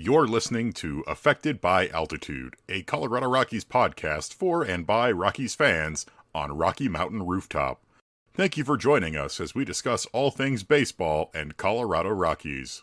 You're listening to Affected by Altitude, a Colorado Rockies podcast for and by Rockies fans on Rocky Mountain Rooftop. Thank you for joining us as we discuss all things baseball and Colorado Rockies.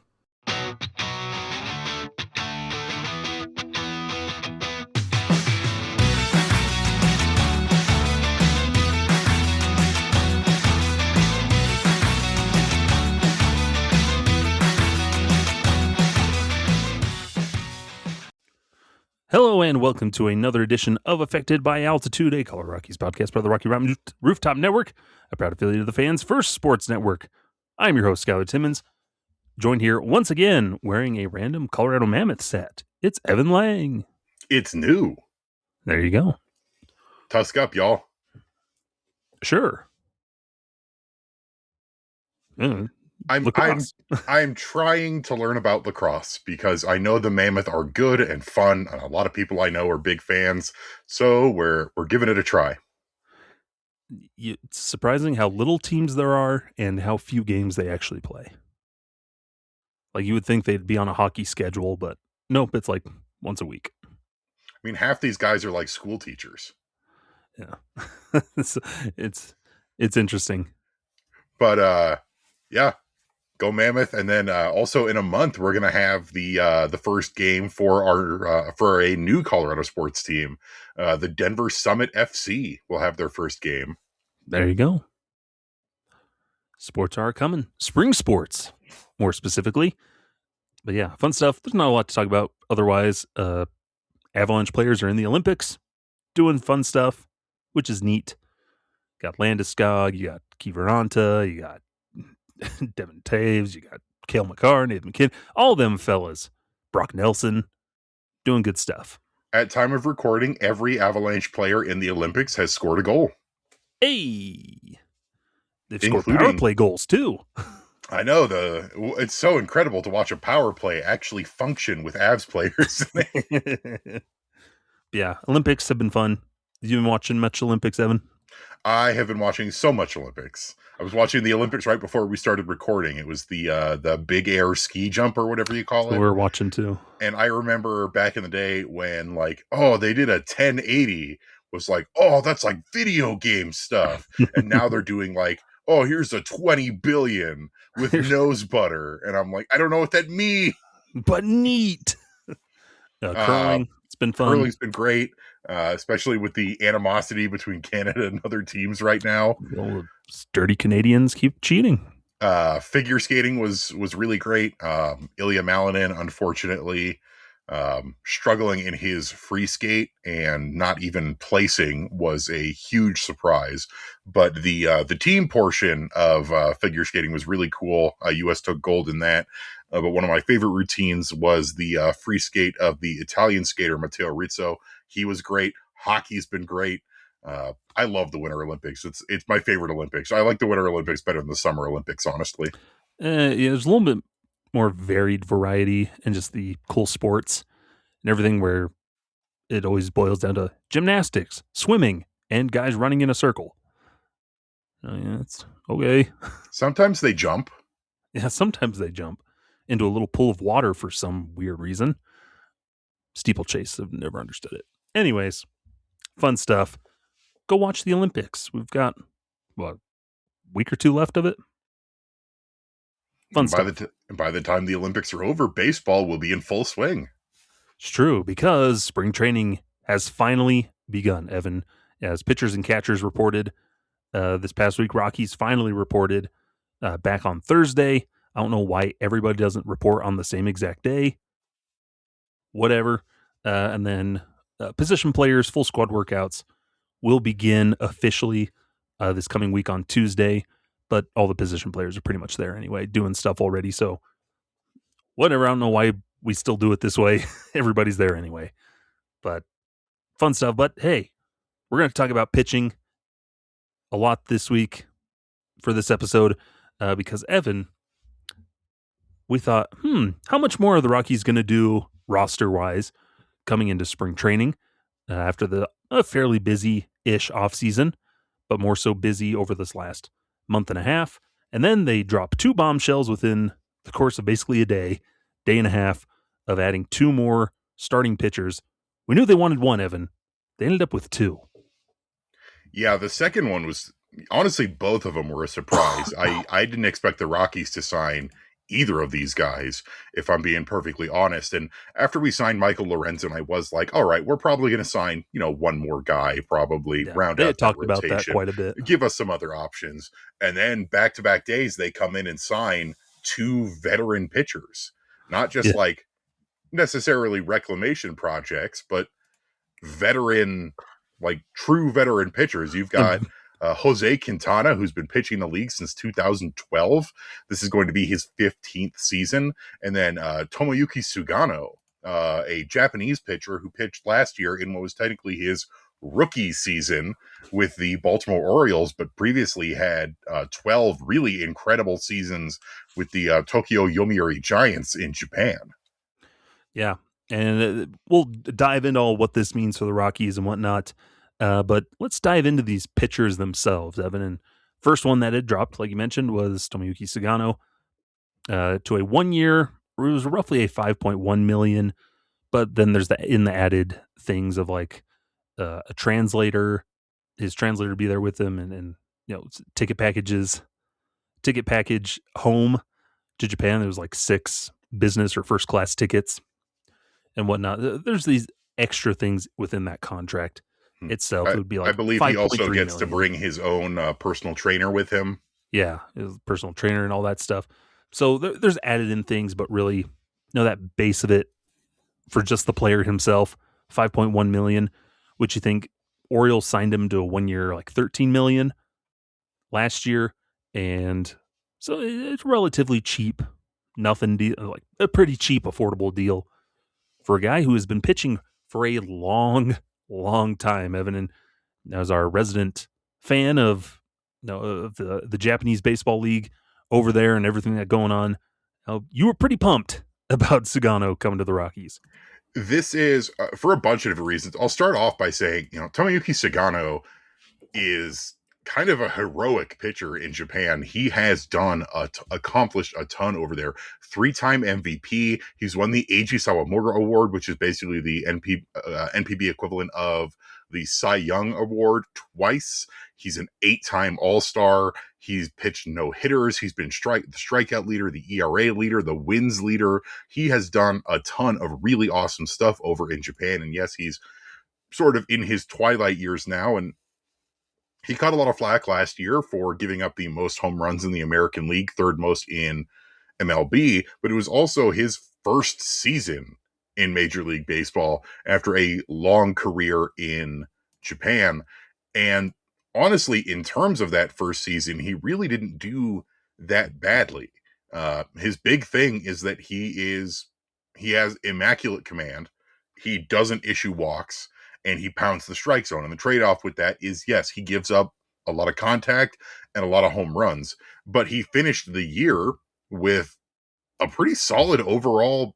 Hello and welcome to another edition of Affected by Altitude, a Colorado Rockies podcast by the Rocky Mountain Rooftop Network, a proud affiliate of the fans' first sports network. I'm your host, Skyler Timmons, joined here once again wearing a random Colorado Mammoth set. It's Evan Lang. It's new. There you go. Tusk up, y'all. Sure. I'm trying to learn about lacrosse because I know the Mammoth are good and fun, and a lot of people I know are big fans. So we're giving it a try. It's surprising how little teams there are and how few games they actually play. Like you would think they'd be on a hockey schedule, but nope, it's like once a week. I mean, half these guys are like school teachers. Yeah, it's interesting. But yeah. Go Mammoth, and then also in a month we're gonna have the first game for our for a new Colorado sports team. The Denver Summit FC will have their first game. There you go. Sports are coming. Spring sports, more specifically. But yeah, fun stuff. There's not a lot to talk about otherwise. Avalanche players are in the Olympics, doing fun stuff, which is neat. Got Landeskog, you got Kiviranta, you got Devin Taves, you got Cale Makar, Nathan McKinnon, all them fellas. Brock Nelson, doing good stuff. At time of recording, every Avalanche player in the Olympics has scored a goal. Hey! They've scored power play goals, too. I know, it's so incredible to watch a power play actually function with Avs players. Yeah, Olympics have been fun. Have you been watching much Olympics, Evan? I have been watching so much Olympics. I was watching the Olympics right before we started recording. It was the big air ski jump or whatever you call it. We were watching too. And I remember back in the day when they did a 1080 was like, oh, that's like video game stuff. And now they're doing here's a 20 billion with nose butter. And I'm like, I don't know what that means. But neat. Curling, it's been fun. Curling's been great. Especially with the animosity between Canada and other teams right now. Well, sturdy Canadians keep cheating. Figure skating was really great. Ilya Malinin, unfortunately, struggling in his free skate and not even placing was a huge surprise. But the team portion of figure skating was really cool. U.S. took gold in that. But one of my favorite routines was the free skate of the Italian skater Matteo Rizzo. He was great. Hockey's been great. I love the Winter Olympics. It's my favorite Olympics. I like the Winter Olympics better than the Summer Olympics, honestly. Yeah, there's a little bit more varied variety and just the cool sports and everything where it always boils down to gymnastics, swimming, and guys running in a circle. Yeah, it's okay. Sometimes they jump. Yeah, sometimes they jump into a little pool of water for some weird reason. Steeplechase, I've never understood it. Anyways, fun stuff. Go watch the Olympics. We've got, a week or two left of it? Fun stuff. By the time the Olympics are over, baseball will be in full swing. It's true, because spring training has finally begun, Evan. As pitchers and catchers reported this past week, Rockies finally reported back on Thursday. I don't know why everybody doesn't report on the same exact day. Whatever. And then position players, full squad workouts will begin officially this coming week on Tuesday. But all the position players are pretty much there anyway, doing stuff already. So whatever. I don't know why we still do it this way. Everybody's there anyway. But fun stuff. But hey, we're going to talk about pitching a lot this week for this episode because Evan, we thought, how much more are the Rockies going to do roster-wise coming into spring training after the fairly busy-ish offseason, but more so busy over this last month and a half. And then they drop two bombshells within the course of basically a day and a half of adding 2 more starting pitchers. We knew they wanted 1, Evan. They ended up with 2. Yeah, the second one was honestly both of them were a surprise. I didn't expect the Rockies to sign either of these guys, if I'm being perfectly honest. And after we signed Michael Lorenzen, I was like, all right, we're probably going to sign, one more guy, probably Yeah, round they out had that talked about that rotation, quite a bit. give us some other options. And then back to back days, they come in and sign 2 veteran pitchers, not just Yeah. like necessarily reclamation projects, but veteran, like true veteran pitchers. You've got Jose Quintana, who's been pitching the league since 2012. This is going to be his 15th season. And then Tomoyuki Sugano, a Japanese pitcher who pitched last year in what was technically his rookie season with the Baltimore Orioles, but previously had 12 really incredible seasons with the Tokyo Yomiuri Giants in Japan. Yeah. And we'll dive into all what this means for the Rockies and whatnot. But let's dive into these pitchers themselves, Evan. And first one that had dropped, like you mentioned, was Tomoyuki Sugano to a 1 year. It was roughly a 5.1 million. But then there's the added things of like a translator, his translator to be there with him, and ticket package home to Japan. There was like 6 business or first class tickets and whatnot. There's these extra things within that contract itself. It would be I like believe he also 5.3 gets to million. bring his own personal trainer with him. Yeah, his personal trainer and all that stuff. So there's added in things, but really, that base of it for just the player himself, 5.1 million, which you think Orioles signed him to a 1 year, like 13 million last year. And so it's relatively cheap, like a pretty cheap, affordable deal for a guy who has been pitching for a long, long time, Evan. And as our resident fan of, of the Japanese baseball league over there and everything that's going on, you were pretty pumped about Sugano coming to the Rockies. This is for a bunch of different reasons. I'll start off by saying, Tomoyuki Sugano is kind of a heroic pitcher in Japan. He has accomplished a ton over there. 3-time MVP. He's won the Eiji Sawamura Award, which is basically the NPB equivalent of the Cy Young Award, twice. He's an 8-time All-Star. He's pitched no hitters. He's been the strikeout leader, the ERA leader, the wins leader. He has done a ton of really awesome stuff over in Japan. And yes, he's sort of in his twilight years now. And he caught a lot of flack last year for giving up the most home runs in the American League, 3rd most in MLB, but it was also his first season in Major League Baseball after a long career in Japan. And honestly, in terms of that first season, he really didn't do that badly. His big thing is that he has immaculate command. He doesn't issue walks and he pounds the strike zone. And the trade-off with that is, yes, he gives up a lot of contact and a lot of home runs, but he finished the year with a pretty solid overall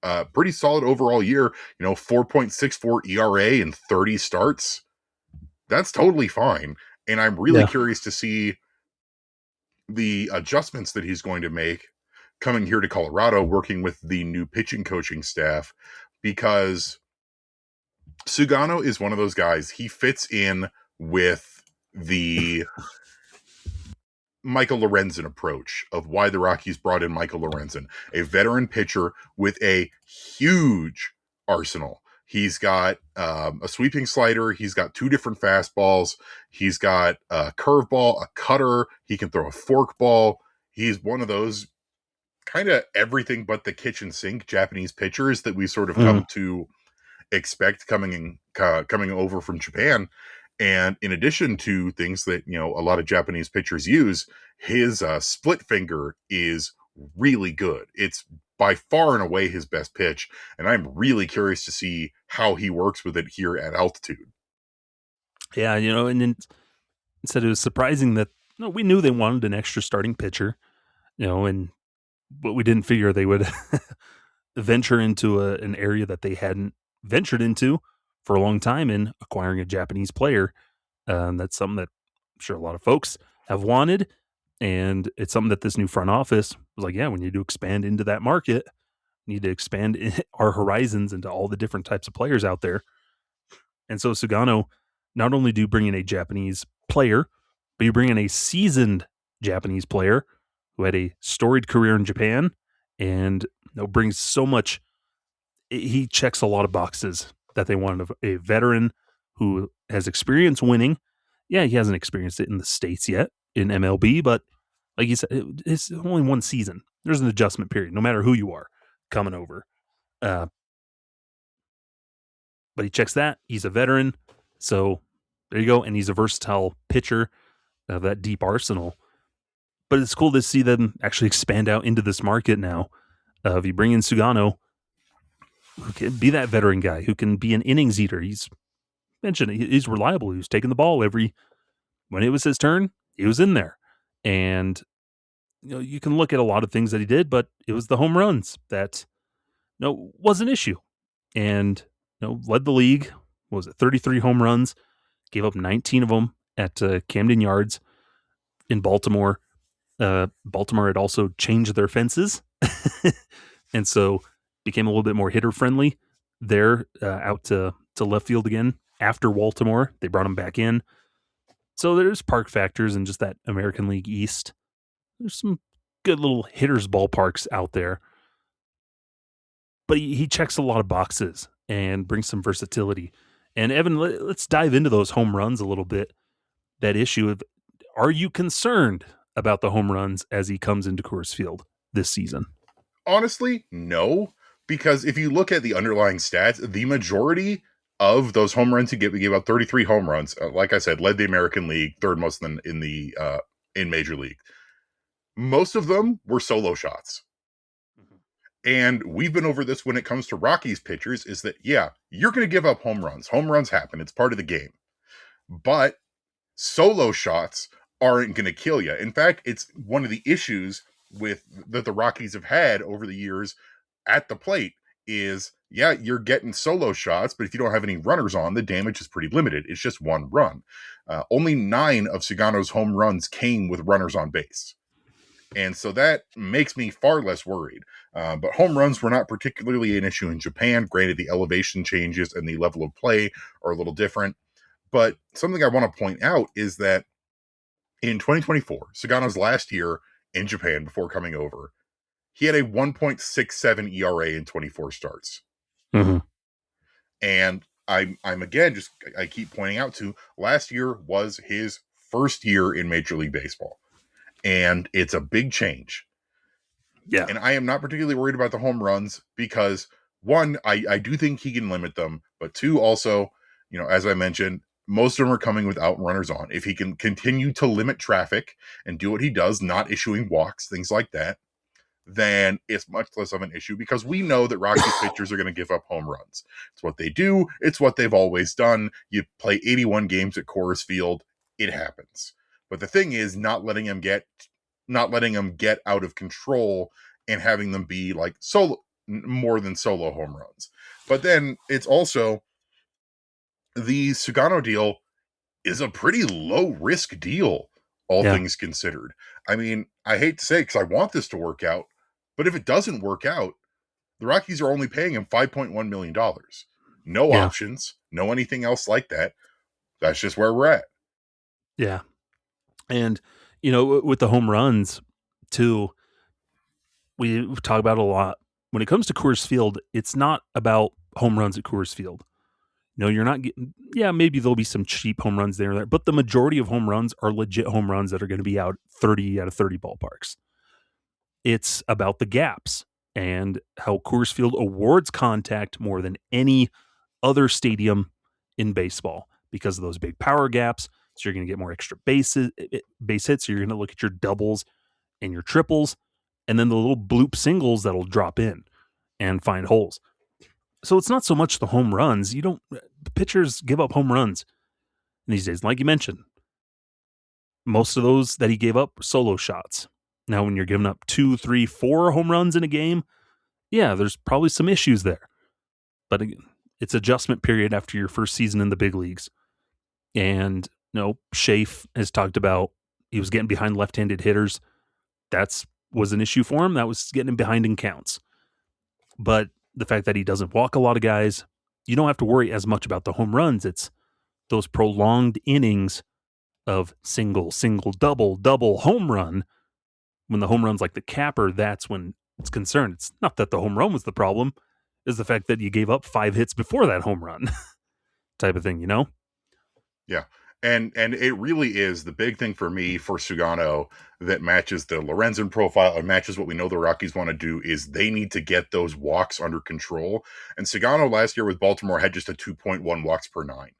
year, 4.64 ERA and 30 starts. That's totally fine. And I'm really curious to see the adjustments that he's going to make coming here to Colorado, working with the new pitching coaching staff, because Sugano is one of those guys. He fits in with the Michael Lorenzen approach of why the Rockies brought in Michael Lorenzen, a veteran pitcher with a huge arsenal. He's got a sweeping slider. He's got 2 different fastballs. He's got a curveball, a cutter. He can throw a forkball. He's one of those kind of everything but the kitchen sink Japanese pitchers that we sort of come to expect coming over from Japan. And in addition to things that, a lot of Japanese pitchers use, his split finger is really good. It's by far and away his best pitch. And I'm really curious to see how he works with it here at altitude. Yeah, and then said it was surprising that we knew they wanted an extra starting pitcher, but we didn't figure they would venture into an area that they hadn't ventured into for a long time in acquiring a Japanese player. That's something that I'm sure a lot of folks have wanted. And it's something that this new front office was like, yeah, we need to expand into that market. need to expand our horizons into all the different types of players out there. And so Sugano, not only do you bring in a Japanese player, but you bring in a seasoned Japanese player who had a storied career in Japan and brings so much. He checks a lot of boxes that they wanted a veteran who has experience winning. Yeah, he hasn't experienced it in the States yet in MLB, but like you said, it's only one season. There's an adjustment period, no matter who you are coming over. But he checks that. He's a veteran. So there you go. And he's a versatile pitcher of that deep arsenal. But it's cool to see them actually expand out into this market now. If you bring in Sugano, who can be that veteran guy, who can be an innings eater. He's mentioned he's reliable. He was taking the ball when it was his turn, he was in there. And you can look at a lot of things that he did, but it was the home runs that was an issue. And led the league. What was it, 33 home runs? Gave up 19 of them at Camden Yards in Baltimore. Baltimore had also changed their fences, and so became a little bit more hitter friendly there out to left field again after Baltimore. They brought him back in. So there's park factors and just that American League East. There's some good little hitters ballparks out there. But he checks a lot of boxes and brings some versatility. And Evan, let's dive into those home runs a little bit. That issue of, are you concerned about the home runs as he comes into Coors Field this season? Honestly, no. Because if you look at the underlying stats, the majority of those home runs he gave up 33 home runs. Like I said, led the American League, third most in Major League. Most of them were solo shots. And we've been over this when it comes to Rockies pitchers, is that, yeah, you're going to give up home runs. Home runs happen. It's part of the game. But solo shots aren't going to kill you. In fact, it's one of the issues that the Rockies have had over the years at the plate is, yeah, you're getting solo shots, but if you don't have any runners on, the damage is pretty limited. It's just one run. Only 9 of Sugano's home runs came with runners on base. And so that makes me far less worried. But home runs were not particularly an issue in Japan. Granted, the elevation changes and the level of play are a little different. But something I want to point out is that in 2024, Sugano's last year in Japan before coming over, he had a 1.67 ERA in 24 starts. Mm-hmm. And I'm again, I keep pointing out to, last year was his first year in Major League Baseball. And it's a big change. Yeah. And I am not particularly worried about the home runs because, one, I do think he can limit them. But two, also, as I mentioned, most of them are coming without runners on. If he can continue to limit traffic and do what he does, not issuing walks, things like that, then it's much less of an issue because we know that Rockies pitchers are going to give up home runs. It's what they do. It's what they've always done. You play 81 games at Coors Field. It happens. But the thing is not letting them get out of control and having them be like more than solo home runs. But then it's also the Sugano deal is a pretty low risk deal, all things considered. I mean, I hate to say it because I want this to work out, but if it doesn't work out, the Rockies are only paying him $5.1 million. No options, no anything else like that. That's just where we're at. Yeah. And, with the home runs, too, we talk about it a lot. When it comes to Coors Field, it's not about home runs at Coors Field. No, you're not getting, maybe there'll be some cheap home runs there, but the majority of home runs are legit home runs that are going to be out 30 out of 30 ballparks. It's about the gaps and how Coors Field awards contact more than any other stadium in baseball because of those big power gaps. So you're going to get more extra base hits. So you're going to look at your doubles and your triples, and then the little bloop singles that'll drop in and find holes. So it's not so much the home runs. The pitchers give up home runs these days. Like you mentioned, most of those that he gave up were solo shots. Now, when you're giving up 2, 3, 4 home runs in a game, there's probably some issues there. But again, it's adjustment period after your first season in the big leagues. And, Schaaf has talked about he was getting behind left-handed hitters. That was an issue for him. That was getting him behind in counts. But the fact that he doesn't walk a lot of guys, you don't have to worry as much about the home runs. It's those prolonged innings of single, single, double, double, home run. When the home run's like the capper, that's when it's concerned. It's not that the home run was the problem, is the fact that you gave up 5 hits before that home run type of thing, you know? Yeah. And it really is the big thing for me for Sugano that matches the Lorenzen profile and matches what we know the Rockies want to do is they need to get those walks under control. And Sugano last year with Baltimore had just a 2.1 walks per nine.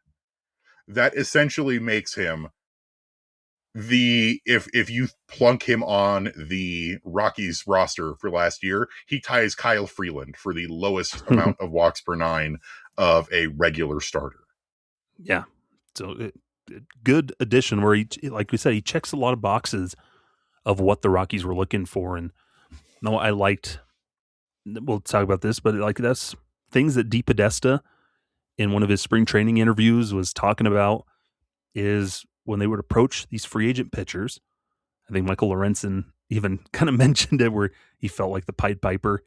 That essentially makes him the if you plunk him on the Rockies roster for last year, he ties Kyle Freeland for the lowest amount of walks per nine of a regular starter. Yeah. So good addition where he, like we said, he checks a lot of boxes of what the Rockies were looking for. And no, I liked, we'll talk about this, but like that's things that Dee Podesta in one of his spring training interviews was talking about is when they would approach these free agent pitchers. I think Michael Lorenzen even kind of mentioned it where he felt like the Pied Piper,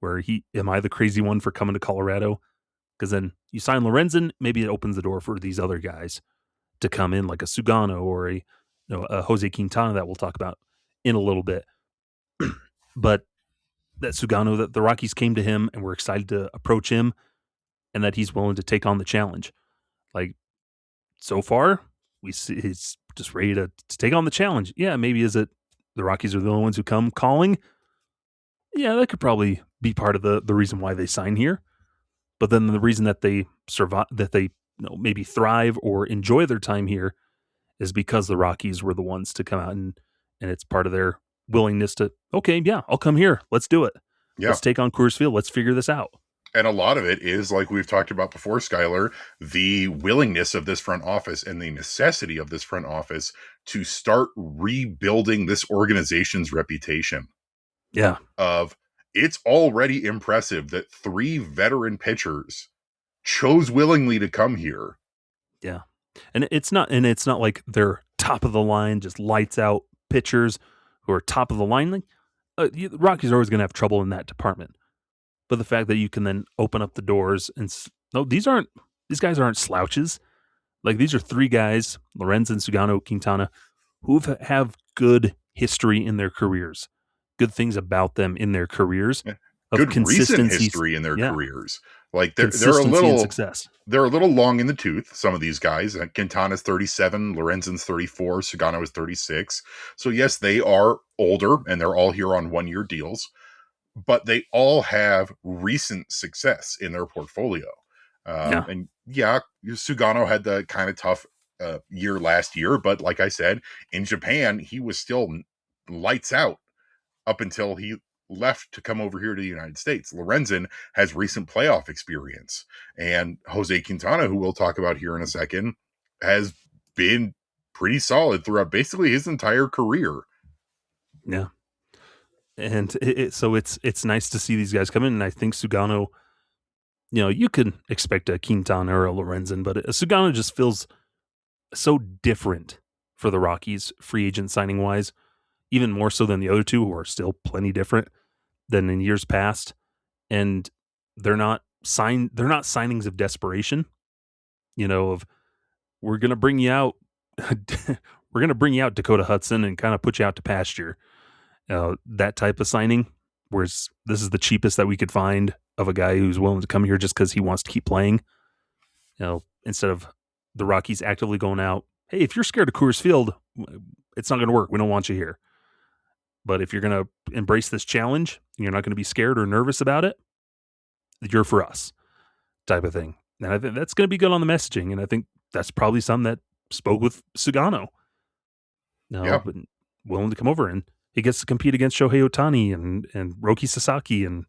where am I the crazy one for coming to Colorado? Because then you sign Lorenzen, maybe it opens the door for these other guys to come in, like a Sugano or a Jose Quintana that we'll talk about in a little bit. But that Sugano, that the Rockies came to him and were excited to approach him, and that he's willing to take on the challenge. Like so far, we see he's just ready to take on the challenge. Yeah, maybe is it the Rockies are the only ones who come calling? Yeah, that could probably be part of the reason why they sign here. But then the reason that they survive, that they maybe thrive or enjoy their time here, is because the Rockies were the ones to come out and it's part of their willingness to okay, yeah, I'll come here. Let's do it. Yeah. Let's take on Coors Field. Let's figure this out. And a lot of it is, like we've talked about before, Skyler, the willingness of this front office and the necessity of this front office to start rebuilding this organization's reputation. Yeah. Of it's already impressive that 3 veteran pitchers chose willingly to come here. Yeah. And it's not like they're top of the line, just lights out pitchers who are top of the line. Like, the Rockies are always going to have trouble in that department. But the fact that you can then open up the doors and no, these guys aren't slouches. Like these are 3 guys, Lorenzen, Sugano, Quintana, who have good history in their careers, good things about them in their careers, of Good recent consistency, history in their careers. Like consistency and success. They're a little long in the tooth, some of these guys. Quintana's 37, Lorenzen's 34, Sugano is 36. So yes, they are older and they're all here on 1-year deals, but they all have recent success in their portfolio. And yeah, Sugano had the kind of tough year last year, but like I said, in Japan, he was still lights out up until he left to come over here to the United States. Lorenzen has recent playoff experience, and Jose Quintana, who we'll talk about here in a second, has been pretty solid throughout basically his entire career. Yeah. And so it's nice to see these guys come in, and I think Sugano, you can expect a Quintana or a Lorenzen, but a Sugano just feels so different for the Rockies free agent signing wise, even more so than the other 2 who are still plenty different than in years past. And they're not signings of desperation, of we're going to bring you out we're going to bring you out Dakota Hudson and kind of put you out to pasture. That type of signing, whereas this is the cheapest that we could find of a guy who's willing to come here just because he wants to keep playing. Instead of the Rockies actively going out, hey, if you're scared of Coors Field, it's not going to work. We don't want you here. But if you're going to embrace this challenge and you're not going to be scared or nervous about it, you're for us type of thing. And I think that's going to be good on the messaging. And I think that's probably something that spoke with Sugano. But willing to come over, and he gets to compete against Shohei Ohtani and Roki Sasaki and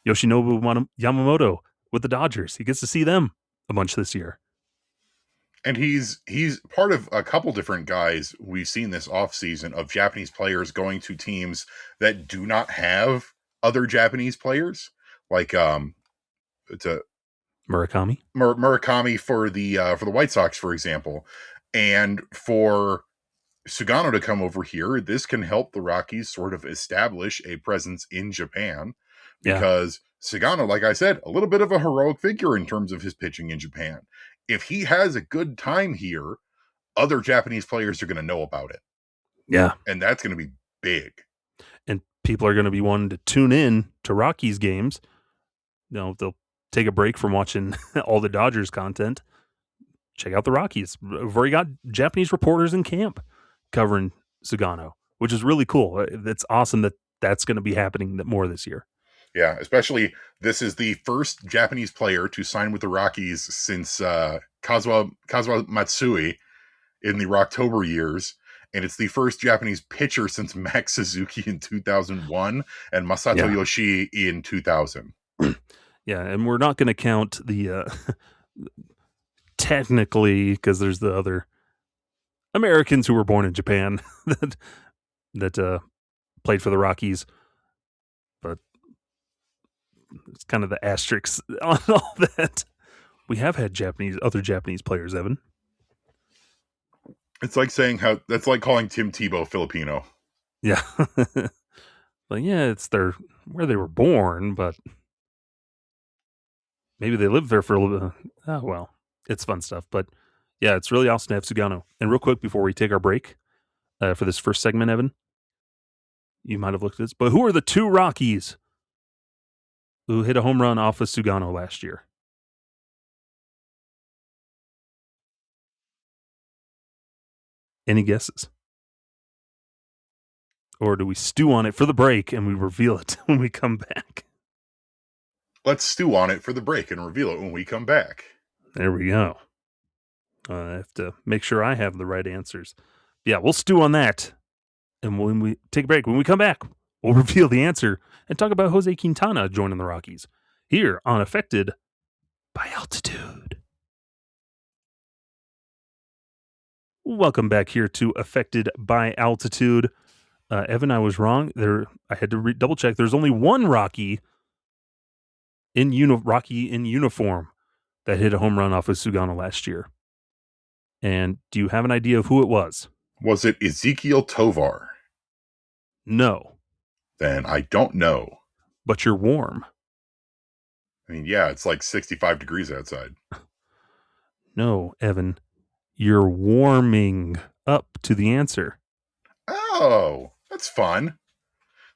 Yoshinobu Yamamoto with the Dodgers. He gets to see them a bunch this year. And he's part of a couple different guys we've seen this offseason of Japanese players going to teams that do not have other Japanese players. Like it's a Murakami for the White Sox, for example. And for Sugano to come over here, this can help the Rockies sort of establish a presence in Japan, because Sugano, like I said, a little bit of a heroic figure in terms of his pitching in Japan. If he has a good time here, other Japanese players are going to know about it. Yeah. And that's going to be big. And people are going to be wanting to tune in to Rockies games. They'll take a break from watching all the Dodgers content. Check out the Rockies. We've already got Japanese reporters in camp covering Sugano, which is really cool. It's awesome that that's going to be happening more this year. Yeah, especially this is the first Japanese player to sign with the Rockies since Kazuo Matsui in the Rocktober years. And it's the first Japanese pitcher since Max Suzuki in 2001 and Masato Yoshii in 2000. Yeah, and we're not going to count the technically, because there's the other Americans who were born in Japan that played for the Rockies, but it's kind of the asterisks on all that. We have had other Japanese players, Evan. It's like saying that's like calling Tim Tebow Filipino. Yeah. But yeah, it's where they were born, but maybe they lived there for a little bit. Oh, well, it's fun stuff. But yeah, it's really awesome to have Sugano. And real quick, before we take our break for this first segment, Evan, you might have looked at this, but who are the two Rockies who hit a home run off of Sugano last year? Any guesses? Or do we stew on it for the break and we reveal it when we come back? Let's stew on it for the break and reveal it when we come back. There we go. I have to make sure I have the right answers. Yeah, we'll stew on that. And when we take a break, when we come back, we'll reveal the answer and talk about Jose Quintana joining the Rockies here on Affected by Altitude. Welcome back here to Affected by Altitude. Evan, I was wrong. I had to double check. There's only one Rocky in uniform that hit a home run off of Sugano last year. And do you have an idea of who it was? Was it Ezekiel Tovar? No. Then I don't know. But you're warm. I mean, yeah, it's like 65 degrees outside. No, Evan. You're warming up to the answer. Oh, that's fun.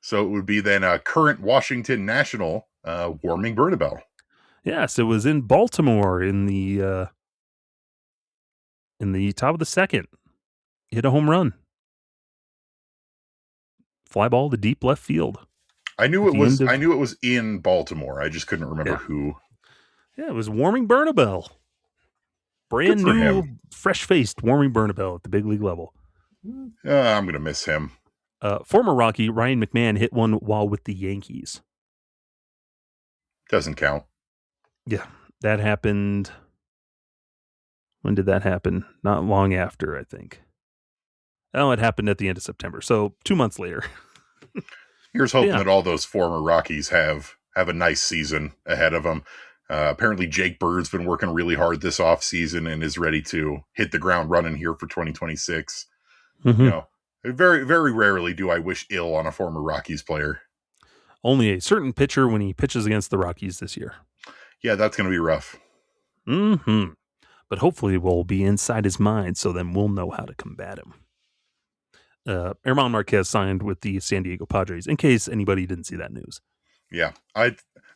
So it would be then a current Washington National Warming Bernabel. Yes, it was in Baltimore in the top of the second. Hit a home run. Fly ball to deep left field. I knew it was in Baltimore. I just couldn't remember who. Yeah, it was Warming Bernabel. Brand new, fresh-faced Warming Bernabel at the big league level. I'm going to miss him. Former Rocky Ryan McMahon hit one while with the Yankees. Doesn't count. Yeah, that happened. When did that happen? Not long after, I think. Oh, it happened at the end of September, so 2 months later. Here's hoping that all those former Rockies have a nice season ahead of them. Apparently, Jake Bird's been working really hard this offseason and is ready to hit the ground running here for 2026. Mm-hmm. Very, very rarely do I wish ill on a former Rockies player. Only a certain pitcher when he pitches against the Rockies this year. Yeah, that's going to be rough. Mm-hmm. But hopefully we'll be inside his mind, so then we'll know how to combat him. Herman Marquez signed with the San Diego Padres, in case anybody didn't see that news. Yeah,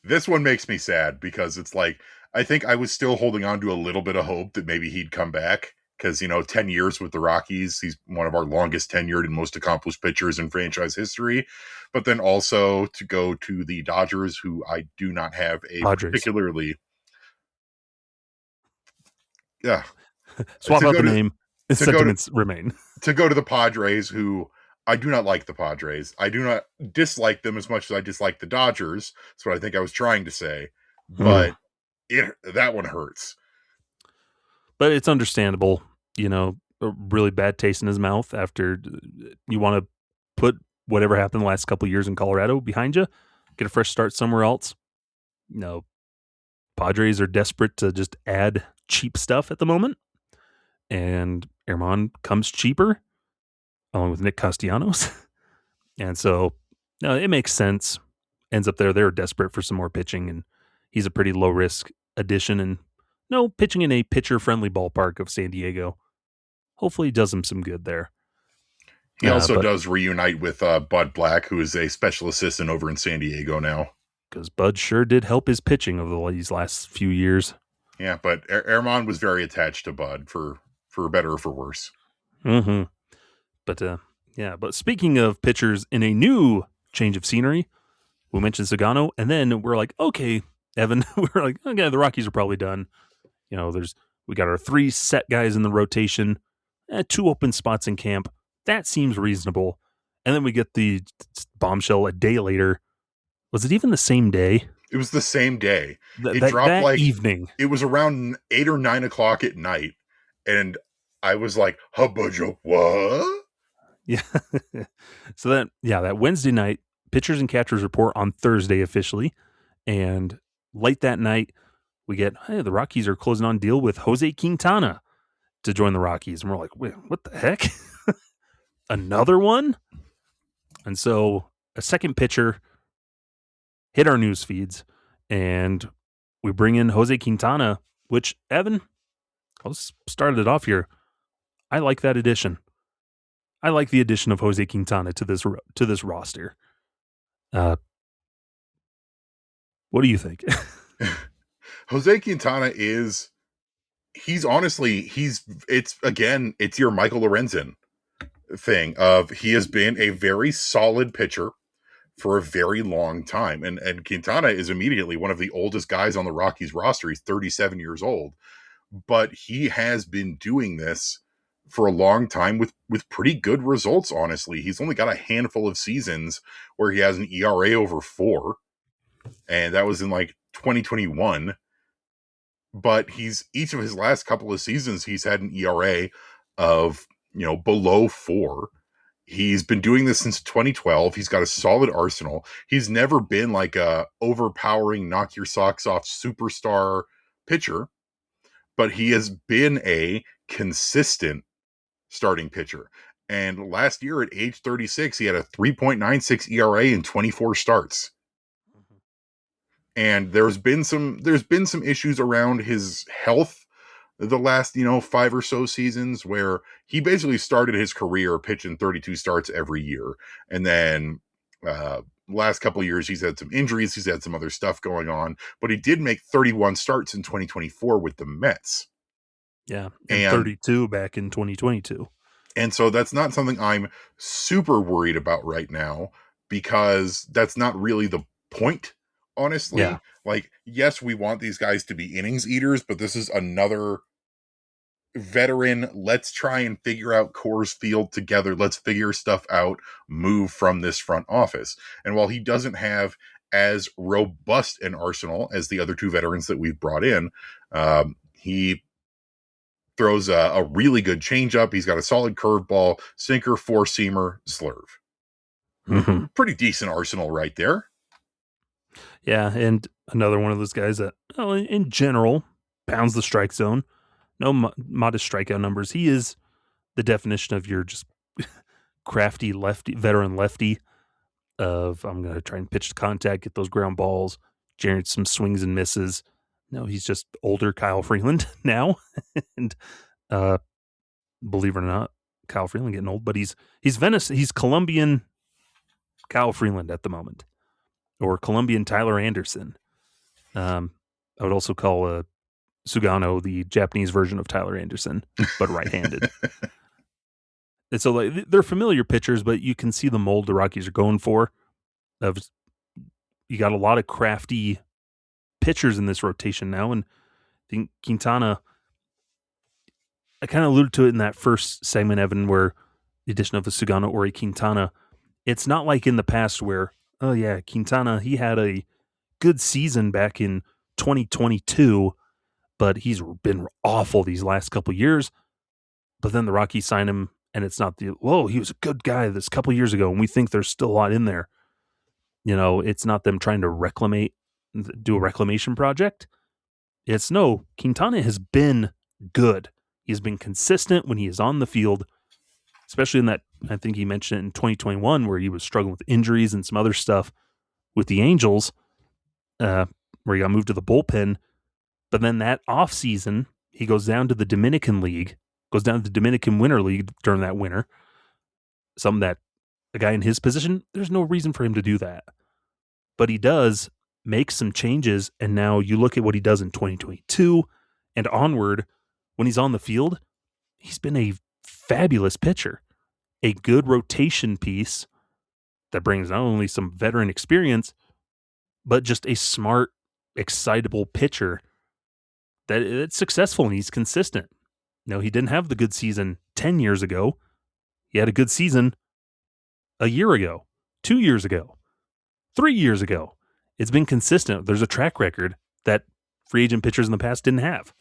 this one makes me sad because it's like, I think I was still holding on to a little bit of hope that maybe he'd come back because, 10 years with the Rockies, he's one of our longest tenured and most accomplished pitchers in franchise history. But then also to go to the Dodgers, who I do not have a particularly... Yeah. Swap out the name. Sentiments remain. To go to the Padres, who I do not like the Padres. I do not dislike them as much as I dislike the Dodgers. That's what I think I was trying to say. But that one hurts. But it's understandable, a really bad taste in his mouth after you want to put whatever happened the last couple of years in Colorado behind you, get a fresh start somewhere else. Padres are desperate to just add cheap stuff at the moment. And Herman comes cheaper, along with Nick Castellanos. And so, it makes sense. ends up there. They're desperate for some more pitching, and he's a pretty low risk addition. And no, pitching in a pitcher friendly ballpark of San Diego. Hopefully, he does him some good there. He also does reunite with Bud Black, who is a special assistant over in San Diego now. Because Bud sure did help his pitching over these last few years. Yeah, but Ehrman was very attached to Bud for better or for worse. Mm-hmm. But speaking of pitchers in a new change of scenery, we mentioned Sugano, and then we're like, okay, Evan, we're like, okay, the Rockies are probably done. We got our 3 set guys in the rotation, 2 open spots in camp. That seems reasonable. And then we get the bombshell a day later. Was it even the same day? It was the same day. It dropped that evening. It was around 8 or 9 o'clock at night. And I was like, Habuja, what? Yeah. So that Wednesday night, pitchers and catchers report on Thursday officially. And late that night, we get, hey, the Rockies are closing on deal with Jose Quintana to join the Rockies. And we're like, wait, what the heck? Another one? And so a second pitcher hit our news feeds, and we bring in Jose Quintana, which, Evan, I'll start it off here. I like that addition. I like the addition of Jose Quintana to this roster. What do you think? Jose Quintana it's your Michael Lorenzen thing of he has been a very solid pitcher for a very long time. And Quintana is immediately one of the oldest guys on the Rockies roster. He's 37 years old, but he has been doing this for a long time with pretty good results, honestly. He's only got a handful of seasons where he has an ERA over 4, and that was in like 2021. But each of his last couple of seasons, he's had an ERA of, below 4. He's been doing this since 2012. He's got a solid arsenal. He's never been like a overpowering, knock your socks off superstar pitcher, but he has been a consistent starting pitcher. And last year at age 36, he had a 3.96 ERA in 24 starts. And there's been some issues around his health the last, 5 or so seasons, where he basically started his career pitching 32 starts every year. And then last couple of years, he's had some injuries. He's had some other stuff going on, but he did make 31 starts in 2024 with the Mets. Yeah. And 32 back in 2022. And so that's not something I'm super worried about right now, because that's not really the point, honestly. Yeah. Like, yes, we want these guys to be innings eaters, but this is another veteran, let's try and figure out Coors Field together. Let's figure stuff out, move from this front office. And while he doesn't have as robust an arsenal as the other 2 veterans that we've brought in, he throws a really good changeup. He's got a solid curveball, sinker, 4-seamer, slurve. Mm-hmm. Pretty decent arsenal right there. Yeah, and another one of those guys that, in general, pounds the strike zone. No modest strikeout numbers. He is the definition of your just crafty veteran lefty of, I'm going to try and pitch to contact, get those ground balls, generate some swings and misses. No, he's just older Kyle Freeland now. And believe it or not, Kyle Freeland getting old, but he's Colombian Kyle Freeland at the moment, or Colombian Tyler Anderson. I would also call Sugano the Japanese version of Tyler Anderson, but right-handed. And so they're familiar pitchers, but you can see the mold the Rockies are going for. You got a lot of crafty pitchers in this rotation now, and I think Quintana, I kind of alluded to it in that first segment, Evan, where the addition of a Sugano or a Quintana, it's not like in the past where, oh yeah, Quintana, he had a good season back in 2022, but he's been awful these last couple years. But then the Rockies sign him, and it's not he was a good guy this couple years ago, and we think there's still a lot in there. It's not them trying to do a reclamation project. It's no, Quintana has been good. He's been consistent when he is on the field, especially in that, I think he mentioned it in 2021, where he was struggling with injuries and some other stuff. with the Angels, where he got moved to the bullpen. But then that offseason, he goes down to the Dominican League, goes down to the Dominican Winter League during that winter. Something that a guy in his position, there's no reason for him to do that. But he does make some changes, and now you look at what he does in 2022 and onward. When he's on the field, he's been a fabulous pitcher, a good rotation piece that brings not only some veteran experience, but just a smart, excitable pitcher that's successful and he's consistent. No, he didn't have the good season 10 years ago. He had a good season a year ago, 2 years ago, 3 years ago. It's been consistent. There's a track record that free agent pitchers in the past didn't have.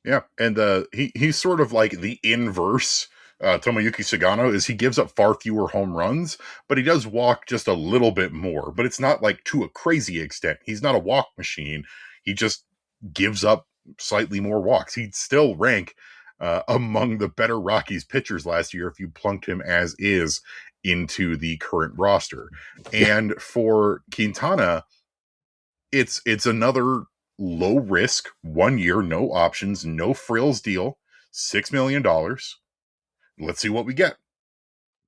Yeah, and he's sort of like the inverse. Tomoyuki Sugano is he gives up far fewer home runs, but he does walk just a little bit more. But it's not like to a crazy extent. He's not a walk machine. He just gives up slightly more walks. He'd still rank among the better Rockies pitchers last year if you plunked him as is into the current roster. And for Quintana, it's another low risk, 1 year, no options, no frills deal, $6 million. Let's see what we get.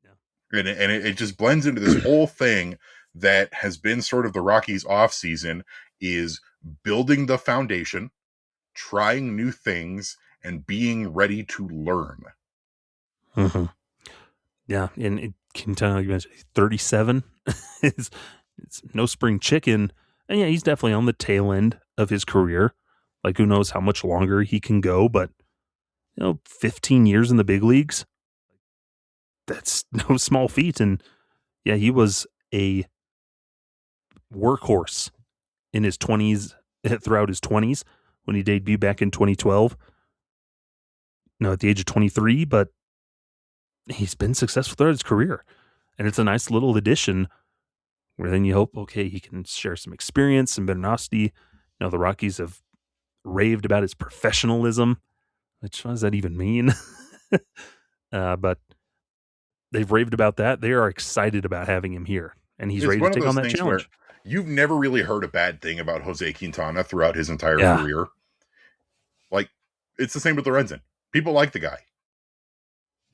Yeah. And it just blends into this whole thing that has been sort of the Rockies offseason is building the foundation, trying new things, and being ready to learn. Mm-hmm. Yeah, and Quintana, you mentioned 37. it's no spring chicken. And yeah, he's definitely on the tail end of his career. Like, who knows how much longer he can go, but 15 years in the big leagues, that's no small feat. And yeah, he was a workhorse in his 20s, throughout his 20s, when he debuted back in 2012. At the age of 23, but he's been successful throughout his career. And it's a nice little addition where then you hope, okay, he can share some experience, some generosity. The Rockies have raved about his professionalism, which, what does that even mean? But they've raved about that. They are excited about having him here, and he's ready to take on that challenge. You've never really heard a bad thing about Jose Quintana throughout his entire career. Like, it's the same with Lorenzen. People like the guy.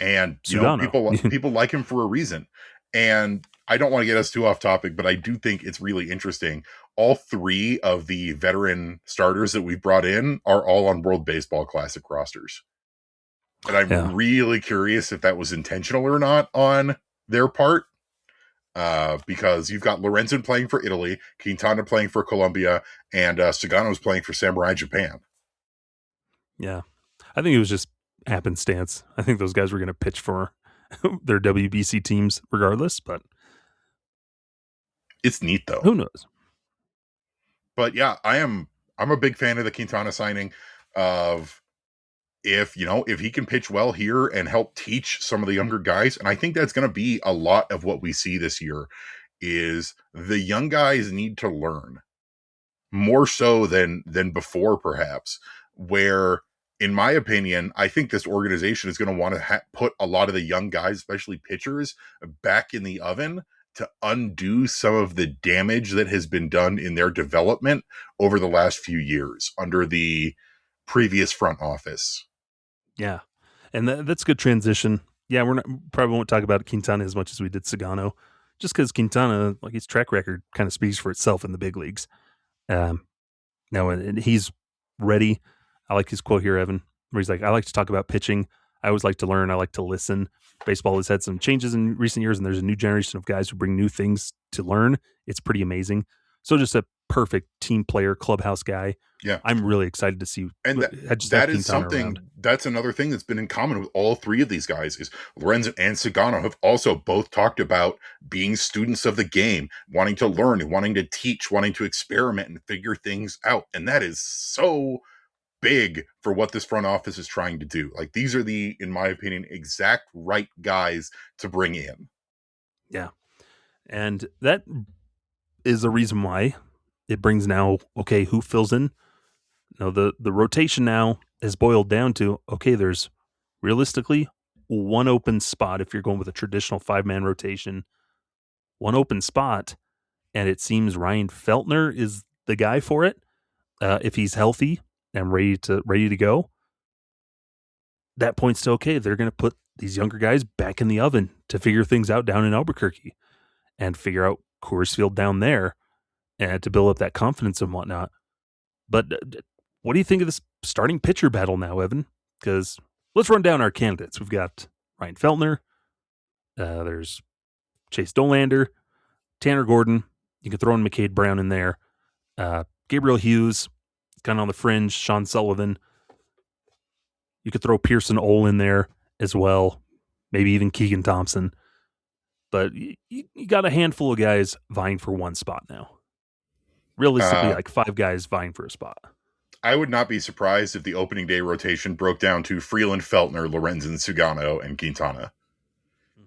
And, people like him for a reason. And I don't want to get us too off topic, but I do think it's really interesting. All three of the veteran starters that we've brought in are all on World Baseball Classic rosters. And I'm really curious if that was intentional or not on their part. Because you've got Lorenzen playing for Italy, Quintana playing for Colombia, and Sugano's playing for Samurai Japan. Yeah. I think it was just happenstance. I think those guys were going to pitch for their WBC teams regardless, but it's neat though. Who knows? But yeah, I'm a big fan of the Quintana signing of if he can pitch well here and help teach some of the younger guys. And I think that's going to be a lot of what we see this year is the young guys need to learn more so than before, perhaps, where, in my opinion, I think this organization is going to want to put a lot of the young guys, especially pitchers, back in the oven to undo some of the damage that has been done in their development over the last few years under the previous front office. Yeah. And that's a good transition. Yeah, probably won't talk about Quintana as much as we did Sugano, just because Quintana, like, his track record kind of speaks for itself in the big leagues. Now, and he's ready. I like his quote here, Evan, where he's like, I like to talk about pitching. I always like to learn. I like to listen. Baseball has had some changes in recent years, and there's a new generation of guys who bring new things to learn. It's pretty amazing. So just a perfect team player, clubhouse guy. Yeah. I'm really excited to see. And that is something, around. That's another thing that's been in common with all three of these guys is Lorenzen and Sugano have also both talked about being students of the game, wanting to learn, wanting to teach, wanting to experiment and figure things out. And that is so big for what this front office is trying to do. Like, these are the, in my opinion, exact right guys to bring in. Yeah. And that is the reason why it brings now, okay, who fills in? The rotation now is boiled down to, okay, there's realistically one open spot if you're going with a traditional 5-man rotation, one open spot, and it seems Ryan Feltner is the guy for it. If he's healthy and ready to go, that points to okay. They're going to put these younger guys back in the oven to figure things out down in Albuquerque and figure out Coors Field down there and to build up that confidence and whatnot. But what do you think of this starting pitcher battle now, Evan? Because let's run down our candidates. We've got Ryan Feltner. There's Chase Dolander, Tanner Gordon. You can throw in McCade Brown in there. Gabriel Hughes, kind of on the fringe. Sean Sullivan. You could throw Pearson Ole in there as well. Maybe even Keegan Thompson. But you got a handful of guys vying for one spot now. Realistically, like 5 guys vying for a spot. I would not be surprised if the opening day rotation broke down to Freeland, Feltner, Lorenzen, Sugano, and Quintana.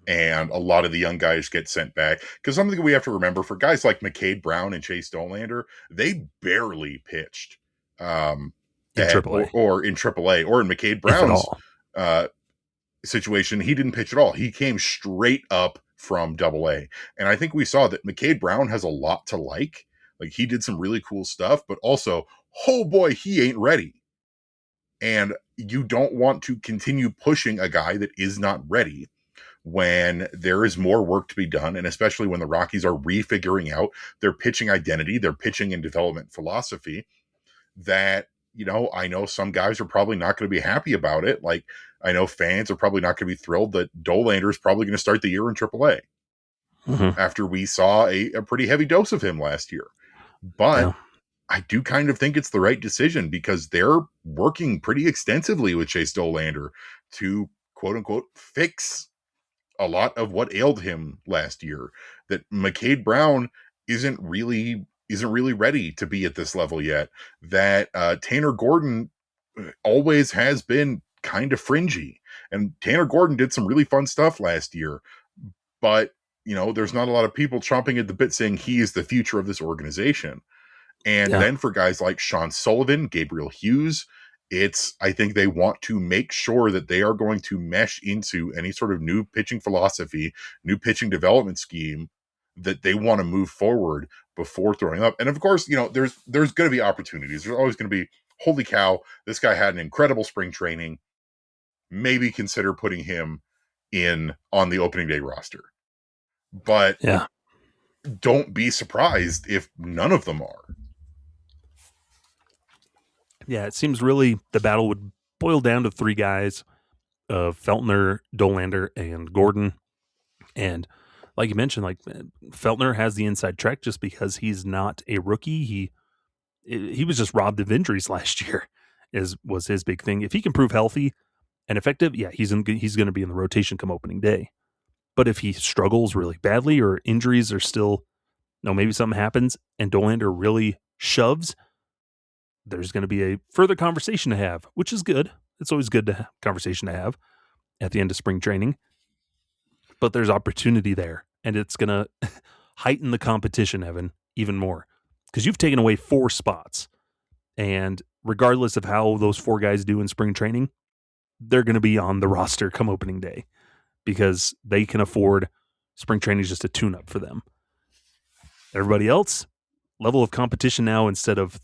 And a lot of the young guys get sent back. Because something we have to remember, for guys like McCade Brown and Chase Dolander, they barely pitched in AAA. Or in AAA. Or in McCade Brown's situation, he didn't pitch at all. He came straight up from AA. And I think we saw that McCade Brown has a lot to like. Like, he did some really cool stuff, but also, oh boy, he ain't ready. And you don't want to continue pushing a guy that is not ready when there is more work to be done, and especially when the Rockies are refiguring out their pitching identity, their pitching and development philosophy, that, I know some guys are probably not going to be happy about it. Like, I know fans are probably not going to be thrilled that Dolander is probably going to start the year in AAA after we saw a pretty heavy dose of him last year. But I do kind of think it's the right decision because they're working pretty extensively with Chase Dolander to, quote unquote, fix a lot of what ailed him last year. That McCade Brown isn't really ready to be at this level yet. That Tanner Gordon always has been kind of fringy. And Tanner Gordon did some really fun stuff last year. But, there's not a lot of people chomping at the bit saying he is the future of this organization. And then for guys like Sean Sullivan, Gabriel Hughes, I think they want to make sure that they are going to mesh into any sort of new pitching philosophy, new pitching development scheme that they want to move forward before throwing up. And of course, there's going to be opportunities. There's always going to be, holy cow, this guy had an incredible spring training. Maybe consider putting him on the opening day roster. But don't be surprised if none of them are. Yeah, it seems really the battle would boil down to 3 guys, Feltner, Dolander, and Gordon. And like you mentioned, like Feltner has the inside track just because he's not a rookie. He was just robbed of injuries last year, was his big thing. If he can prove healthy and effective, he's going to be in the rotation come opening day. But if he struggles really badly or injuries are still, maybe something happens and Dolander really shoves, there's going to be a further conversation to have, which is good. It's always good to have conversation to have at the end of spring training. But there's opportunity there, and it's going to heighten the competition, Evan, even more. Because you've taken away 4 spots. And regardless of how those 4 guys do in spring training, they're going to be on the roster come opening day because they can afford spring training is just a tune-up for them. Everybody else, level of competition now, instead of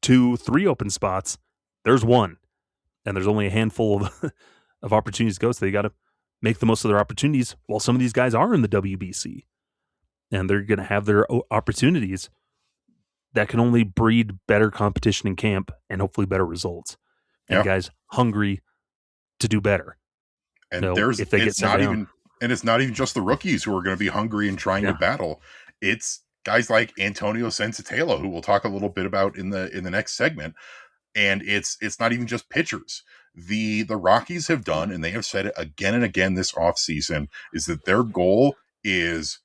2, 3 open spots, there's 1. And there's only a handful of opportunities to go, so they got to make the most of their opportunities while some of these guys are in the WBC. And they're going to have their opportunities that can only breed better competition in camp and hopefully better results. And guys hungry to do better. And it's not even just the rookies who are going to be hungry and trying to battle. It's guys like Antonio Senzatela, who we'll talk a little bit about in the next segment. And it's not even just pitchers. The Rockies have done, and they have said it again and again this offseason, is that their goal is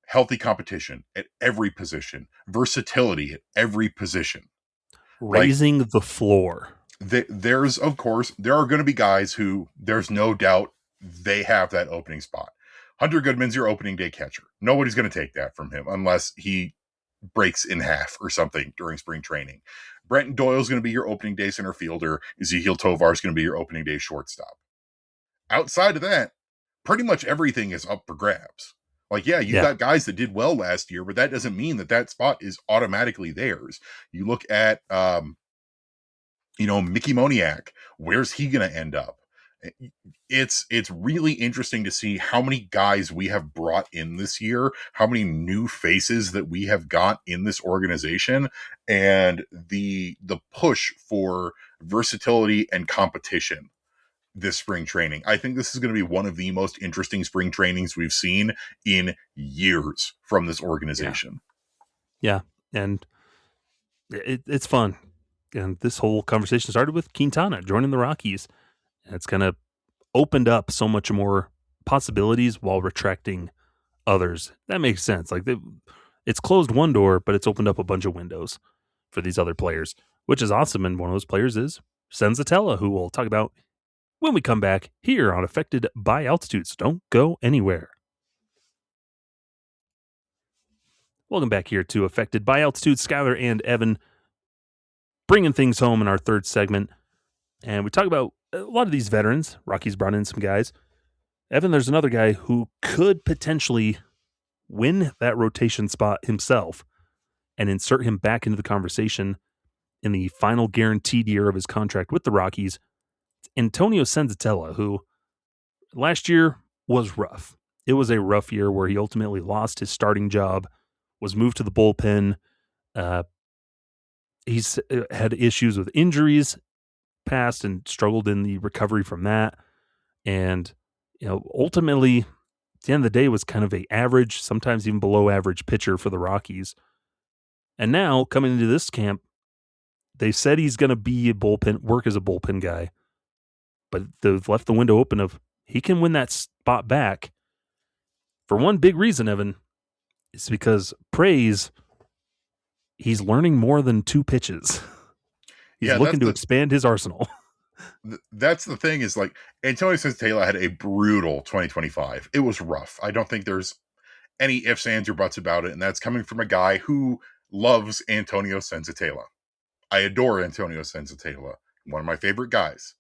healthy competition at every position, versatility at every position. Raising the floor. There's, of course, there are going to be guys who there's no doubt they have that opening spot. Hunter Goodman's your opening day catcher. Nobody's going to take that from him unless he breaks in half or something during spring training. Brenton Doyle's going to be your opening day center fielder. Ezekiel Tovar is going to be your opening day shortstop. Outside of that, pretty much everything is up for grabs. Like, yeah, you've Yeah. got guys that did well last year, but that doesn't mean that that spot is automatically theirs. You look at, Mickey Moniak. Where's he going to end up? It's really interesting to see how many guys we have brought in this year, how many new faces that we have got in this organization, and the push for versatility and competition this spring training. I think this is going to be one of the most interesting spring trainings we've seen in years from this organization. Yeah. And it's fun. And this whole conversation started with Quintana joining the Rockies. And it's kind of opened up so much more possibilities while retracting others. That makes sense. Like it's closed one door, but it's opened up a bunch of windows for these other players, which is awesome. And one of those players is Senzatela, who we'll talk about when we come back here on Affected by Altitude. So don't go anywhere. Welcome back here to Affected by Altitude. Skyler and Evan bringing things home in our third segment. And we talk about a lot of these veterans. Rockies brought in some guys. Evan, there's another guy who could potentially win that rotation spot himself and insert him back into the conversation in the final guaranteed year of his contract with the Rockies. It's Antonio Senzatela, who last year was rough. It was a rough year where he ultimately lost his starting job, was moved to the bullpen. He's had issues with injuries past and struggled in the recovery from that. And, ultimately, at the end of the day, was kind of a average, sometimes even below average pitcher for the Rockies. And now, coming into this camp, they said he's going to be a bullpen, work as a bullpen guy. But they've left the window open of he can win that spot back. For one big reason, Evan, is because he's learning more than 2 pitches. He's looking to expand his arsenal. That's the thing is, like, Antonio Senzatela had a brutal 2025. It was rough. I don't think there's any ifs, ands, or buts about it. And that's coming from a guy who loves Antonio Senzatela. I adore Antonio Senzatela. One of my favorite guys.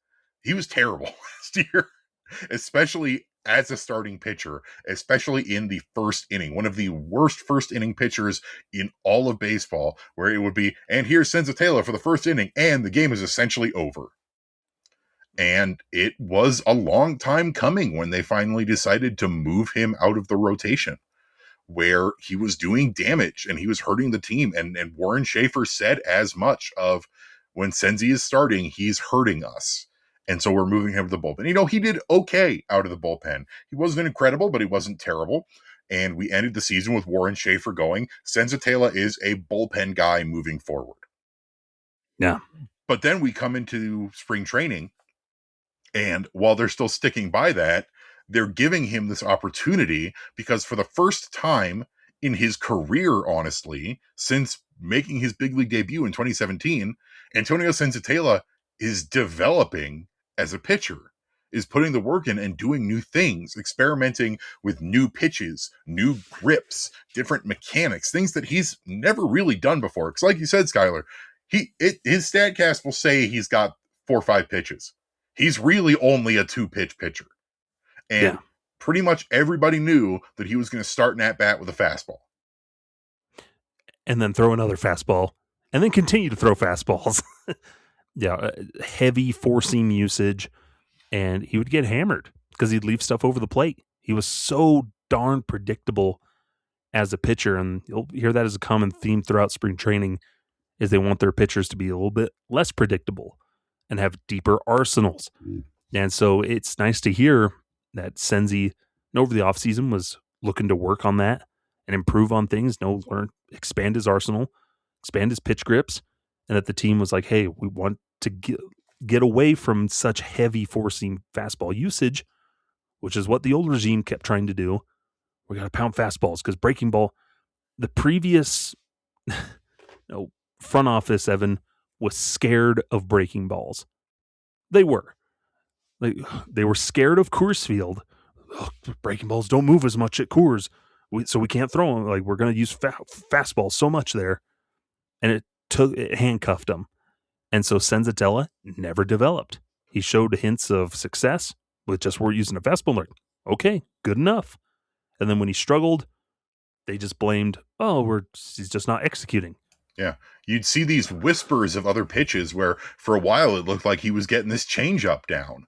He was terrible last year, especially as a starting pitcher, especially in the first inning. One of the worst first inning pitchers in all of baseball, where it would be, and here's Senzatela for the first inning, and the game is essentially over. And it was a long time coming when they finally decided to move him out of the rotation, where he was doing damage and he was hurting the team. And Warren Schaefer said as much of, when Senzi is starting, he's hurting us. And so we're moving him to the bullpen. He did okay out of the bullpen. He wasn't incredible, but he wasn't terrible. And we ended the season with Warren Schaefer going, Senzatela is a bullpen guy moving forward. Yeah. But then we come into spring training, and while they're still sticking by that, they're giving him this opportunity because for the first time in his career, honestly, since making his big league debut in 2017, Antonio Senzatela is developing as a pitcher, is putting the work in and doing new things, experimenting with new pitches, new grips, different mechanics, things that he's never really done before. Because like you said, Skyler, his StatCast will say he's got 4 or 5 pitches. He's really only a 2-pitch pitcher. And pretty much everybody knew that he was going to start an at-bat with a fastball. And then throw another fastball. And then continue to throw fastballs. Heavy four-seam usage. And he would get hammered because he'd leave stuff over the plate. He was so darn predictable as a pitcher. And you'll hear that as a common theme throughout spring training, is they want their pitchers to be a little bit less predictable and have deeper arsenals. And so it's nice to hear that Senzi, over the offseason, was looking to work on that and improve on things, expand his arsenal, expand his pitch grips, and that the team was like, hey, we want to get away from such heavy four-seam fastball usage, which is what the old regime kept trying to do. We got to pound fastballs because breaking ball, the previous front office, Evan, was scared of breaking balls. They were. They were scared of Coors Field. Breaking balls don't move as much at Coors, so we can't throw them. We're going to use fastballs so much there. And it handcuffed them. And so Senzatela never developed. He showed hints of success with just we're using a fastball. Okay, good enough. And then when he struggled, they just blamed, he's just not executing. Yeah. You'd see these whispers of other pitches where for a while it looked like he was getting this changeup down.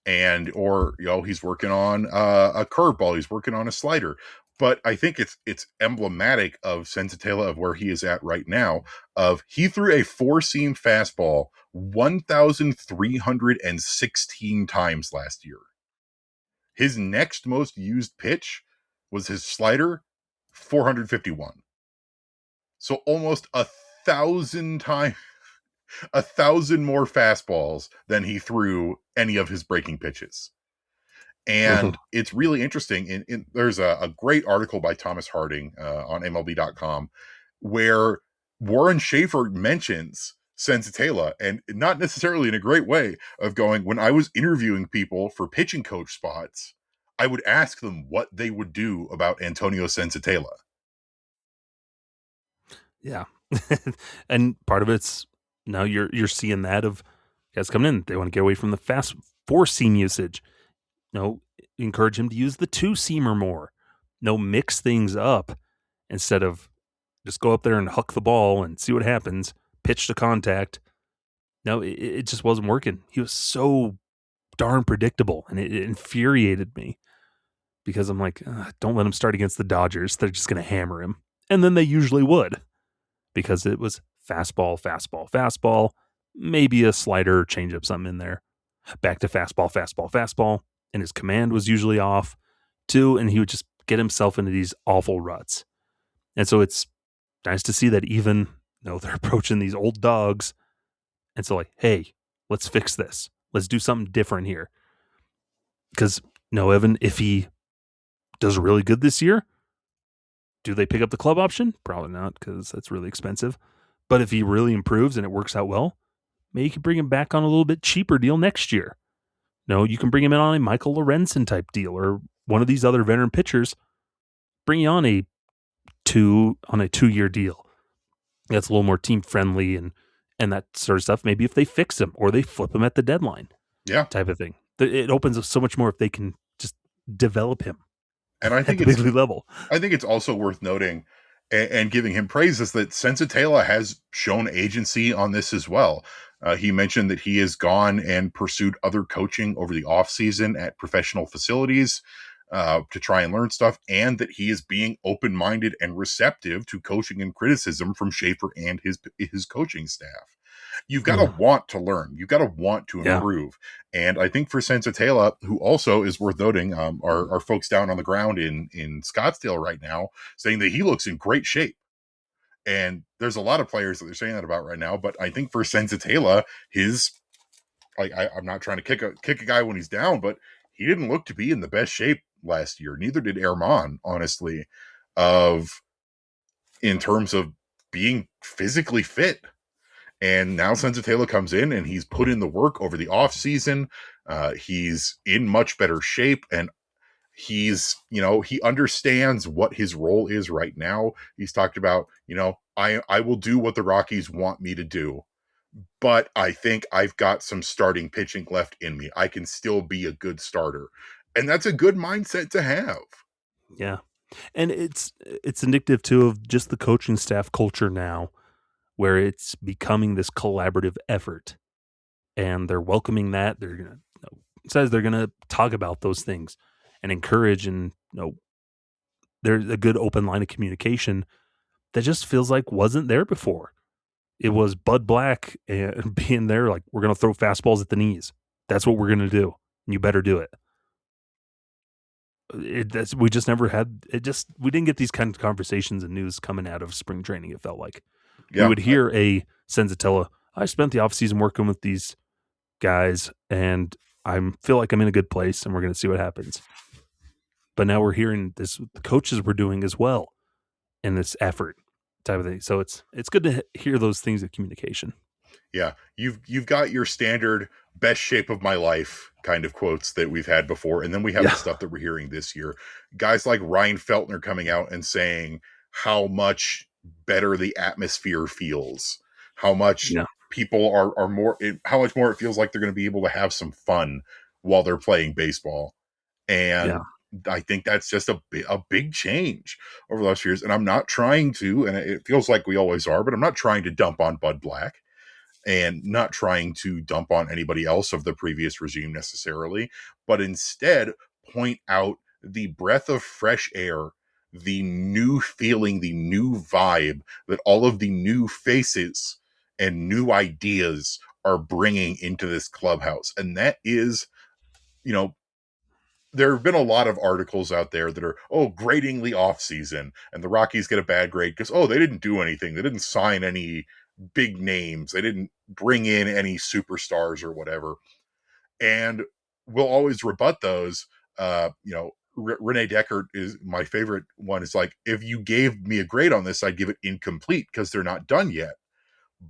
And or he's working on a curveball, he's working on a slider. But I think it's emblematic of Senzatela, of where he is at right now. Of he threw a four-seam fastball 1,316 times last year. His next most used pitch was his slider, 451. So almost 1,000 times, 1,000 more fastballs than he threw any of his breaking pitches. And it's really interesting. There's a great article by Thomas Harding on MLB.com where Warren Schaefer mentions Senzatela, and not necessarily in a great way, of going, when I was interviewing people for pitching coach spots, I would ask them what they would do about Antonio Senzatela. Yeah. And part of it's now you're seeing that of guys coming in. They want to get away from the fast four seam usage. Encourage him to use the two seamer more. Mix things up instead of just go up there and huck the ball and see what happens. Pitch to contact. It just wasn't working. He was so darn predictable, and it infuriated me because I'm like, don't let him start against the Dodgers. They're just going to hammer him. And then they usually would because it was fastball, fastball, fastball, maybe a slider, change up something in there. Back to fastball, fastball, fastball. And his command was usually off too, and he would just get himself into these awful ruts. And so it's nice to see that even they're approaching these old dogs. And so like, hey, let's fix this. Let's do something different here. Because Evan, if he does really good this year, do they pick up the club option? Probably not, because that's really expensive. But if he really improves and it works out well, maybe you can bring him back on a little bit cheaper deal next year. You can bring him in on a Michael Lorenzen type deal or one of these other veteran pitchers. Bring you on a 2-year deal. That's a little more team friendly and that sort of stuff. Maybe if they fix him or they flip him at the deadline, type of thing. It opens up so much more if they can just develop him. And I think at the big league level. I think it's also worth noting and giving him praise is that Senzatela has shown agency on this as well. He mentioned that he has gone and pursued other coaching over the offseason at professional facilities to try and learn stuff, and that he is being open-minded and receptive to coaching and criticism from Schaefer and his coaching staff. You've got to want to learn. You've got to want to improve. Yeah. And I think for Senzatela, who also is worth noting, our folks down on the ground in Scottsdale right now saying that he looks in great shape. And there's a lot of players that they're saying that about right now. But I think for Senzatela, I'm not trying to kick a guy when he's down, but he didn't look to be in the best shape last year. Neither did Herman, honestly, in terms of being physically fit. And now Senzatela comes in and he's put in the work over the offseason. He's in much better shape, and he's, he understands what his role is right now. He's talked about, I will do what the Rockies want me to do, but I think I've got some starting pitching left in me. I can still be a good starter. And that's a good mindset to have. Yeah. And it's indicative too of just the coaching staff culture now, where it's becoming this collaborative effort, and they're welcoming that. They're going to talk about those things and encourage, and there's a good open line of communication that just feels like wasn't there before. It was Bud Black and being there like, we're going to throw fastballs at the knees. That's what we're going to do. And you better do it. We just never had it. We didn't get these kind of conversations and news coming out of spring training. It felt like we would hear a Senzatela, I spent the offseason working with these guys and I feel like I'm in a good place and we're going to see what happens. But now we're hearing this, the coaches were doing as well in this effort type of thing. So it's good to hear those things of communication. Yeah. You've got your standard best shape of my life kind of quotes that we've had before. And then we have the stuff that we're hearing this year. Guys like Ryan Feltner coming out and saying how much better the atmosphere feels, how much people are more, how much more it feels like they're going to be able to have some fun while they're playing baseball. And I think that's just a big change over the last few years. And I'm not trying to, and it feels like we always are, but I'm not trying to dump on Bud Black and not trying to dump on anybody else of the previous regime necessarily, but instead point out the breath of fresh air, the new feeling, the new vibe that all of the new faces and new ideas are bringing into this clubhouse. And that is, you know, there have been a lot of articles out there that are, grading the offseason, and the Rockies get a bad grade because, they didn't do anything. They didn't sign any big names. They didn't bring in any superstars or whatever. And we'll always rebut those. Renee Deckert is my favorite one. It's like, if you gave me a grade on this, I'd give it incomplete because they're not done yet.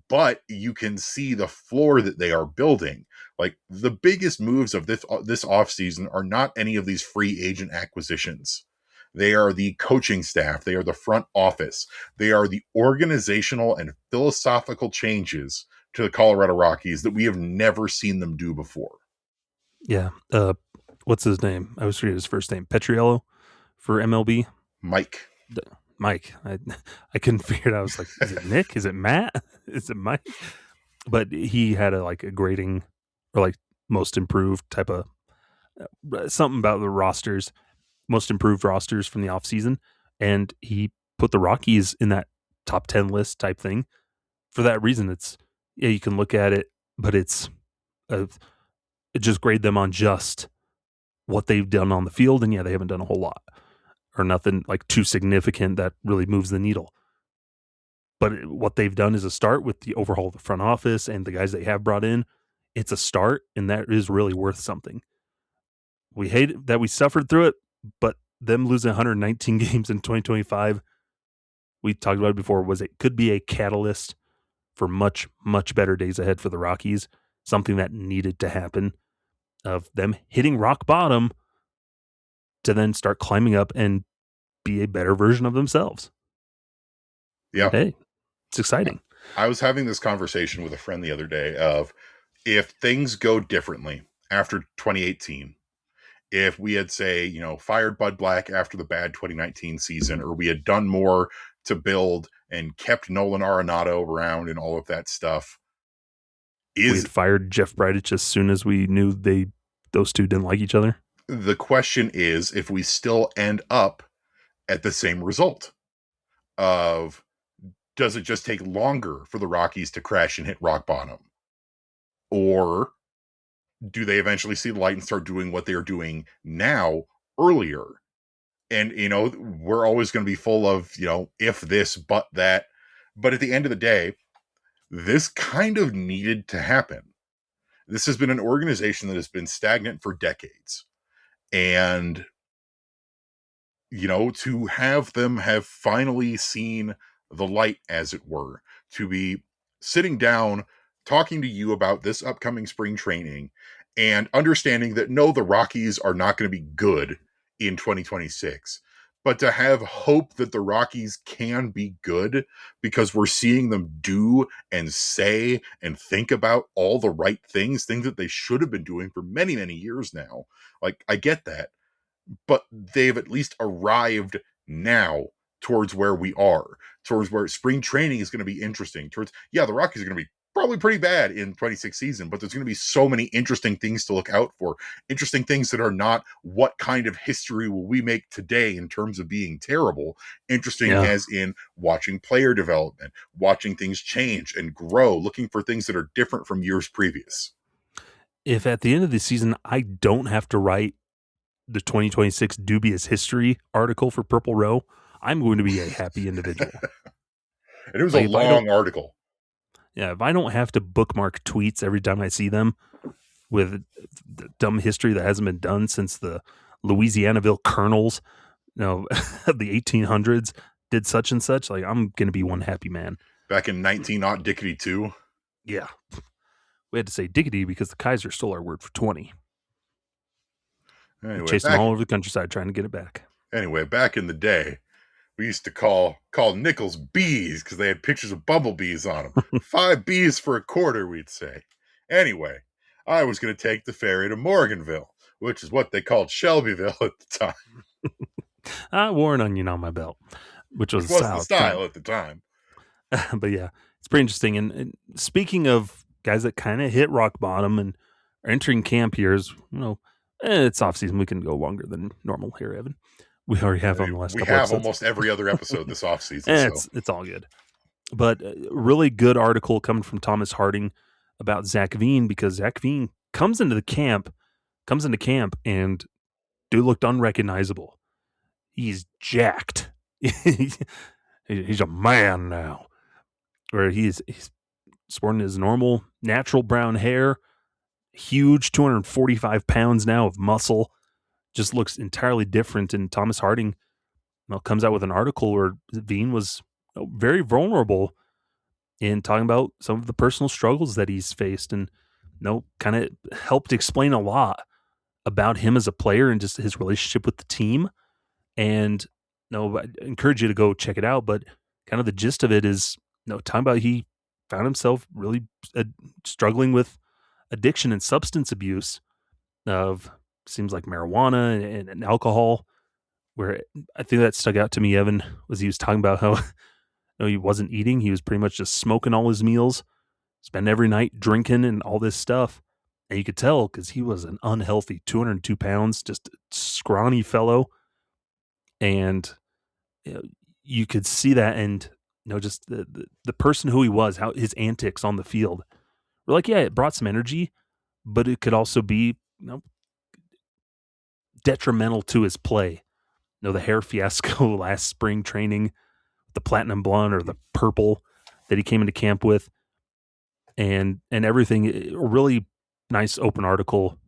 But you can see the floor that they are building. Like, the biggest moves of this offseason are not any of these free agent acquisitions. They are the coaching staff. They are the front office. They are the organizational and philosophical changes to the Colorado Rockies that we have never seen them do before. Yeah. What's his name? I was forgetting his first name. Petriello for MLB. Mike. Mike. I couldn't figure it out. I was like, is it Nick? Is it Matt? Is it Mike? But he had a grading or like most improved type of something about the rosters, most improved rosters from the offseason. And he put the Rockies in that top 10 list type thing. For that reason, you can look at it, but it just grade them on just what they've done on the field. And they haven't done a whole lot or nothing like too significant that really moves the needle. But what they've done is a start with the overhaul of the front office and the guys they have brought in. It's a start, and that is really worth something. We hate that we suffered through it, but them losing 119 games in 2025, we talked about it before, could be a catalyst for much, much better days ahead for the Rockies, something that needed to happen, of them hitting rock bottom to then start climbing up and be a better version of themselves. Yeah. Hey, it's exciting. I was having this conversation with a friend the other day of, if things go differently after 2018, if we had, say, fired Bud Black after the bad 2019 season, or we had done more to build and kept Nolan Arenado around and all of that stuff. We had fired Jeff Bridich as soon as we knew those two didn't like each other. The question is if we still end up at the same result of, does it just take longer for the Rockies to crash and hit rock bottom? Or do they eventually see the light and start doing what they're doing now earlier? And, we're always going to be full of, if this, but that. But at the end of the day, this kind of needed to happen. This has been an organization that has been stagnant for decades. And, to have them have finally seen the light, as it were, to be sitting down, talking to you about this upcoming spring training and understanding that, no, the Rockies are not going to be good in 2026, but to have hope that the Rockies can be good because we're seeing them do and say and think about all the right things that they should have been doing for many, many years now. Like, I get that, but they've at least arrived now towards where we are, towards where spring training is going to be interesting. The Rockies are going to be probably pretty bad in 26 season, but there's going to be so many interesting things to look out for. Interesting things that are not, what kind of history will we make today in terms of being terrible? Interesting as in watching player development, watching things change and grow, looking for things that are different from years previous. If at the end of the season, I don't have to write the 2026 dubious history article for Purple Row, I'm going to be a happy individual. And it was a long article. Yeah, if I don't have to bookmark tweets every time I see them with dumb history that hasn't been done since the Louisianaville Colonels, of the 1800s did such and such, like, I'm going to be one happy man. Back in 19 Dickety 2. Yeah. We had to say diggity because the Kaiser stole our word for 20. Anyway, chasing them all over the countryside trying to get it back. Anyway, back in the day, we used to call nickels bees because they had pictures of bumblebees on them. 5 bees for a quarter, we'd say. Anyway, I was going to take the ferry to Morganville, which is what they called Shelbyville at the time, I wore an onion on my belt, which was which a was the style at the time. style at the time. But yeah, it's pretty interesting. And speaking of guys that kind of hit rock bottom and are entering camp here, is it's off season. We can go longer than normal here, Evan. We already have on the last We couple have episodes. almost every other episode this offseason, so It's all good. But a really good article coming from Thomas Harding about Zac Veen, because Zac Veen comes into camp, and dude looked unrecognizable. He's jacked. He's a man now. Where he's sporting his normal natural brown hair, huge 245 pounds now of muscle, just looks entirely different. And Thomas Harding comes out with an article where Veen was very vulnerable in talking about some of the personal struggles that he's faced, and kind of helped explain a lot about him as a player and just his relationship with the team. And I encourage you to go check it out. But kind of the gist of it is, talking about he found himself really struggling with addiction and substance abuse of seems like marijuana and alcohol. Where I think that stuck out to me, Evan, was he was talking about how he wasn't eating. He was pretty much just smoking all his meals, spend every night drinking and all this stuff. And you could tell because he was an unhealthy 202 pounds, just a scrawny fellow. And you could see that, and just the person who he was, how his antics on the field were like, yeah, it brought some energy, but it could also be detrimental to his play. The hair fiasco last spring training, the platinum blonde or the purple that he came into camp with, and everything. A really nice open article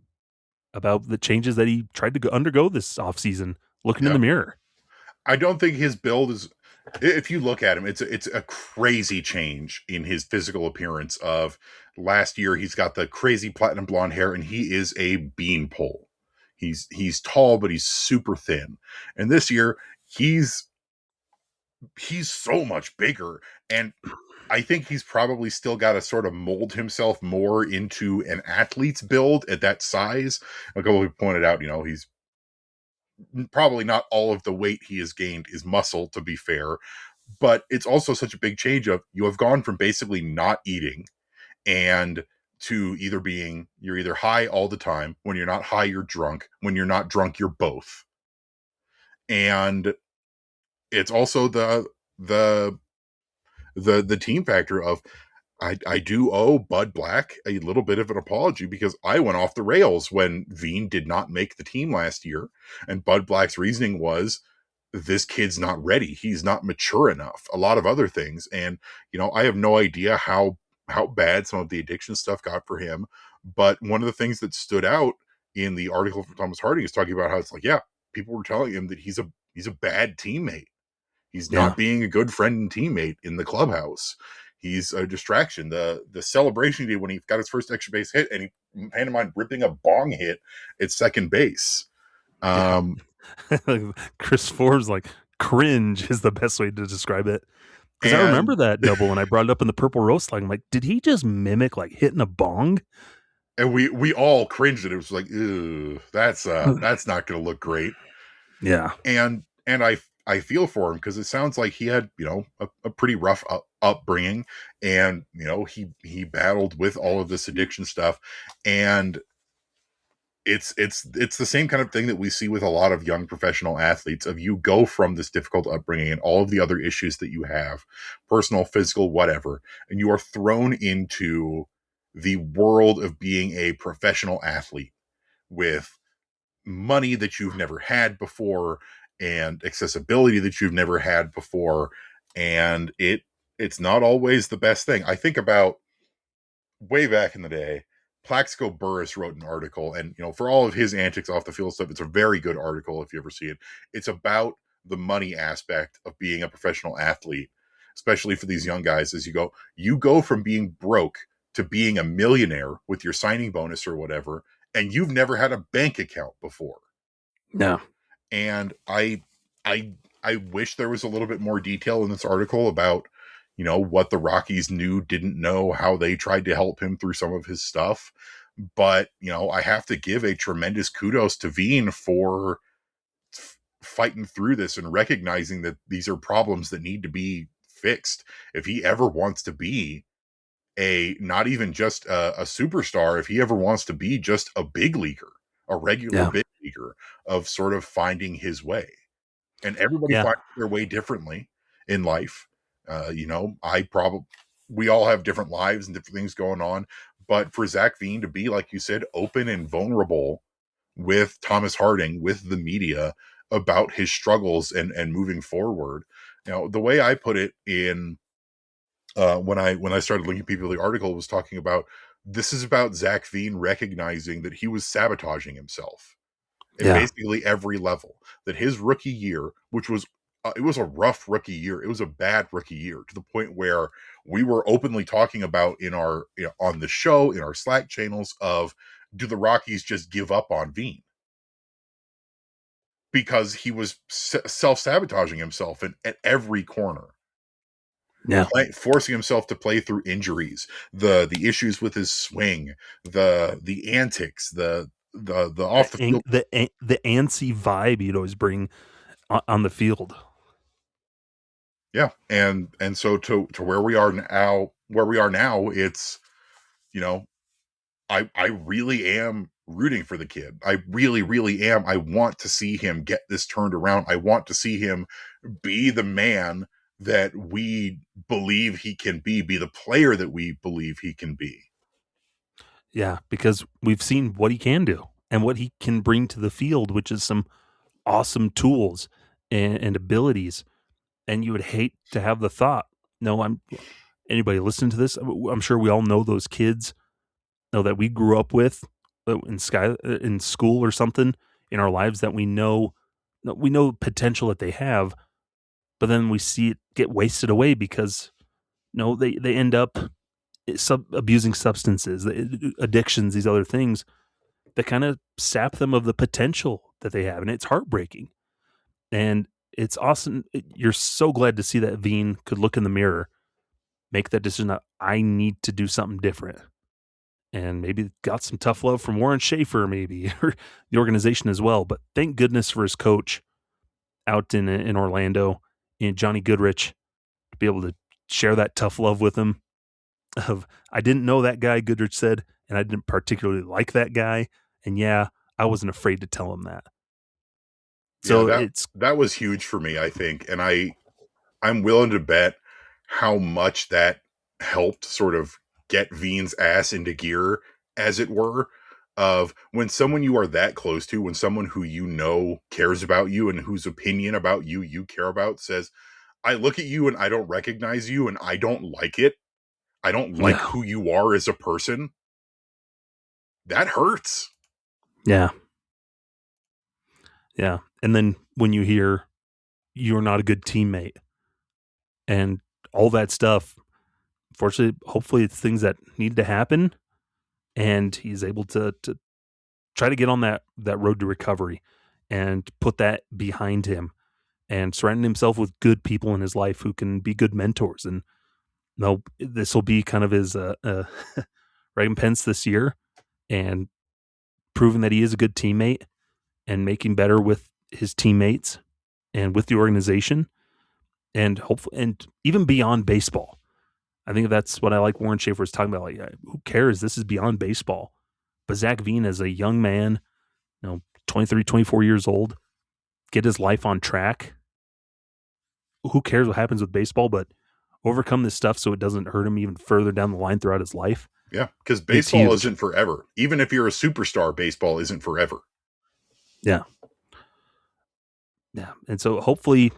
about the changes that he tried to undergo this offseason, looking in the mirror. I don't think his build is, if you look at him, it's a crazy change in his physical appearance. Of last year, he's got the crazy platinum blonde hair, and he is a beanpole. He's tall, but he's super thin. And this year, he's so much bigger. And I think he's probably still got to sort of mold himself more into an athlete's build at that size. Like we pointed out, he's probably not all of the weight he has gained is muscle, to be fair, but it's also such a big change of you have gone from basically not eating and to you're either high all the time. When you're not high, you're drunk. When you're not drunk, you're both. And it's also the team factor of, I do owe Bud Black a little bit of an apology, because I went off the rails when Veen did not make the team last year. And Bud Black's reasoning was, this kid's not ready. He's not mature enough. A lot of other things. And, I have no idea how bad some of the addiction stuff got for him. But one of the things that stood out in the article from Thomas Harding is talking about how it's like, yeah, people were telling him that he's a bad teammate. He's not being a good friend and teammate in the clubhouse. He's a distraction. The celebration he did when he got his first extra base hit, and he pantomimed ripping a bong hit at second base. Chris Forbes, like, cringe is the best way to describe it. Because I remember that double when I brought it up in the Purple Roast. Like, I'm like, did he just mimic like hitting a bong? And we all cringed at it. It was like, ew, that's not going to look great. Yeah. And I feel for him, because it sounds like he had, a pretty rough upbringing, and, he battled with all of this addiction stuff. And it's the same kind of thing that we see with a lot of young professional athletes, of you go from this difficult upbringing and all of the other issues that you have, personal, physical, whatever, and you are thrown into the world of being a professional athlete with money that you've never had before and accessibility that you've never had before. And it's not always the best thing. I think about way back in the day, Plaxico Burress wrote an article, and for all of his antics off the field stuff, it's a very good article if you ever see it. It's about the money aspect of being a professional athlete, especially for these young guys. As you go from being broke to being a millionaire with your signing bonus or whatever, and you've never had a bank account before. No. And I wish there was a little bit more detail in this article about, what the Rockies knew, didn't know, how they tried to help him through some of his stuff. But, I have to give a tremendous kudos to Veen for fighting through this and recognizing that these are problems that need to be fixed. If he ever wants to be not even just a superstar, if he ever wants to be just a big leaguer, a regular Yeah. big leaguer, of sort of finding his way. And everybody Yeah. finds their way differently in life. We all have different lives and different things going on. But for Zac Veen to be, like you said, open and vulnerable with Thomas Harding, with the media, about his struggles and moving forward. The way I put it in when I started linking people to the article was talking about, this is about Zac Veen recognizing that he was sabotaging himself at Yeah. basically every level. That his rookie year, which was it was a rough rookie year, it was a bad rookie year, to the point where we were openly talking about in our on the show, in our Slack channels, of, do the Rockies just give up on Veen? Because he was self-sabotaging himself at every corner, Yeah. forcing himself to play through injuries, the issues with his swing, the antics, the off the field. The antsy vibe you'd always bring on the field. Yeah, and so to where we are now, it's, you know I really am rooting for the kid. I really, really am. I want to see him get this turned around. I want to see him be the man that we believe he can be the player that we believe he can be. Yeah, because we've seen what he can do and what he can bring to the field, which is some awesome tools and abilities. And you would hate to have the thought, no, anybody listening to this, I'm sure we all know those kids, that we grew up with in school or something in our lives, that we know potential that they have, but then we see it get wasted away because they end up abusing substances, addictions, these other things that kind of sap them of the potential that they have, and it's heartbreaking. And it's awesome. You're so glad to see that Veen could look in the mirror, make that decision that I need to do something different, and maybe got some tough love from Warren Schaefer, maybe, or the organization as well. But thank goodness for his coach out in Orlando, and Johnny Goodrich, to be able to share that tough love with him. Of, I didn't know that guy, Goodrich said, and I didn't particularly like that guy, and yeah, I wasn't afraid to tell him that. Yeah, So that it's that was huge for me, I think, and I'm willing to bet how much that helped sort of get Veen's ass into gear, as it were. Of, when someone you are that close to, when someone who cares about you and whose opinion about you care about, says, I look at you and I don't recognize you and I don't like it. I don't like yeah, who you are as a person. That hurts. yeah, yeah. And then when you hear you're not a good teammate and all that stuff, fortunately, hopefully, it's things that need to happen, and he's able to try to get on that road to recovery and put that behind him and surround himself with good people in his life who can be good mentors. And no, this will be kind of his recompense this year, and proving that he is a good teammate and making better with his teammates and with the organization, and hopefully, and even beyond baseball. I think that's what I like Warren Schaefer is talking about. Like, who cares? This is beyond baseball. But Zac Veen, as a young man, 23, 24 years old, get his life on track. Who cares what happens with baseball, but overcome this stuff so it doesn't hurt him even further down the line throughout his life. Yeah, because It's baseball huge. isn't forever. Even if you're a superstar, baseball isn't forever. Yeah. Yeah. And so hopefully,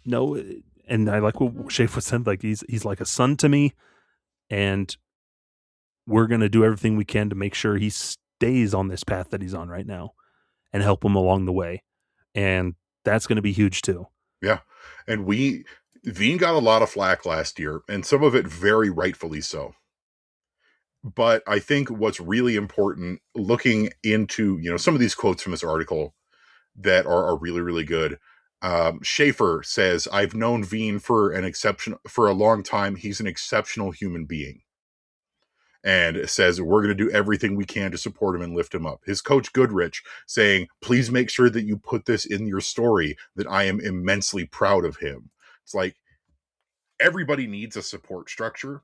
no, and I like what Schaefer said, like he's like a son to me, and we're going to do everything we can to make sure he stays on this path that he's on right now and help him along the way. And that's going to be huge too. Yeah. And Veen got a lot of flack last year, and some of it very rightfully so. But I think what's really important, looking into, some of these quotes from this article that are really, really good. Schaefer says, I've known Veen for a long time. He's an exceptional human being. and says, we're going to do everything we can to support him and lift him up. His coach Goodrich saying, please make sure that you put this in your story, that I am immensely proud of him. It's like, everybody needs a support structure.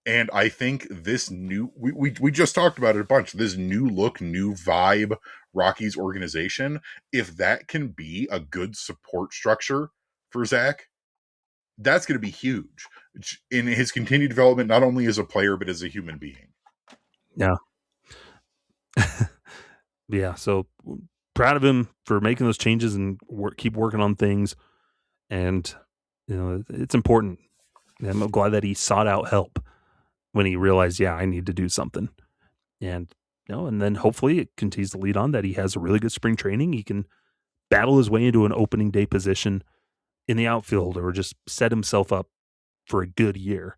And I think this new, we just talked about it a bunch, this new look, new vibe Rockies organization, if that can be a good support structure for Zac, that's going to be huge in his continued development, not only as a player, but as a human being. Yeah. Yeah. So proud of him for making those changes and keep working on things. And, it's important. And I'm glad that he sought out help when he realized, I need to do something. And, and then hopefully it continues to lead on that he has a really good spring training. He can battle his way into an opening day position in the outfield or just set himself up for a good year,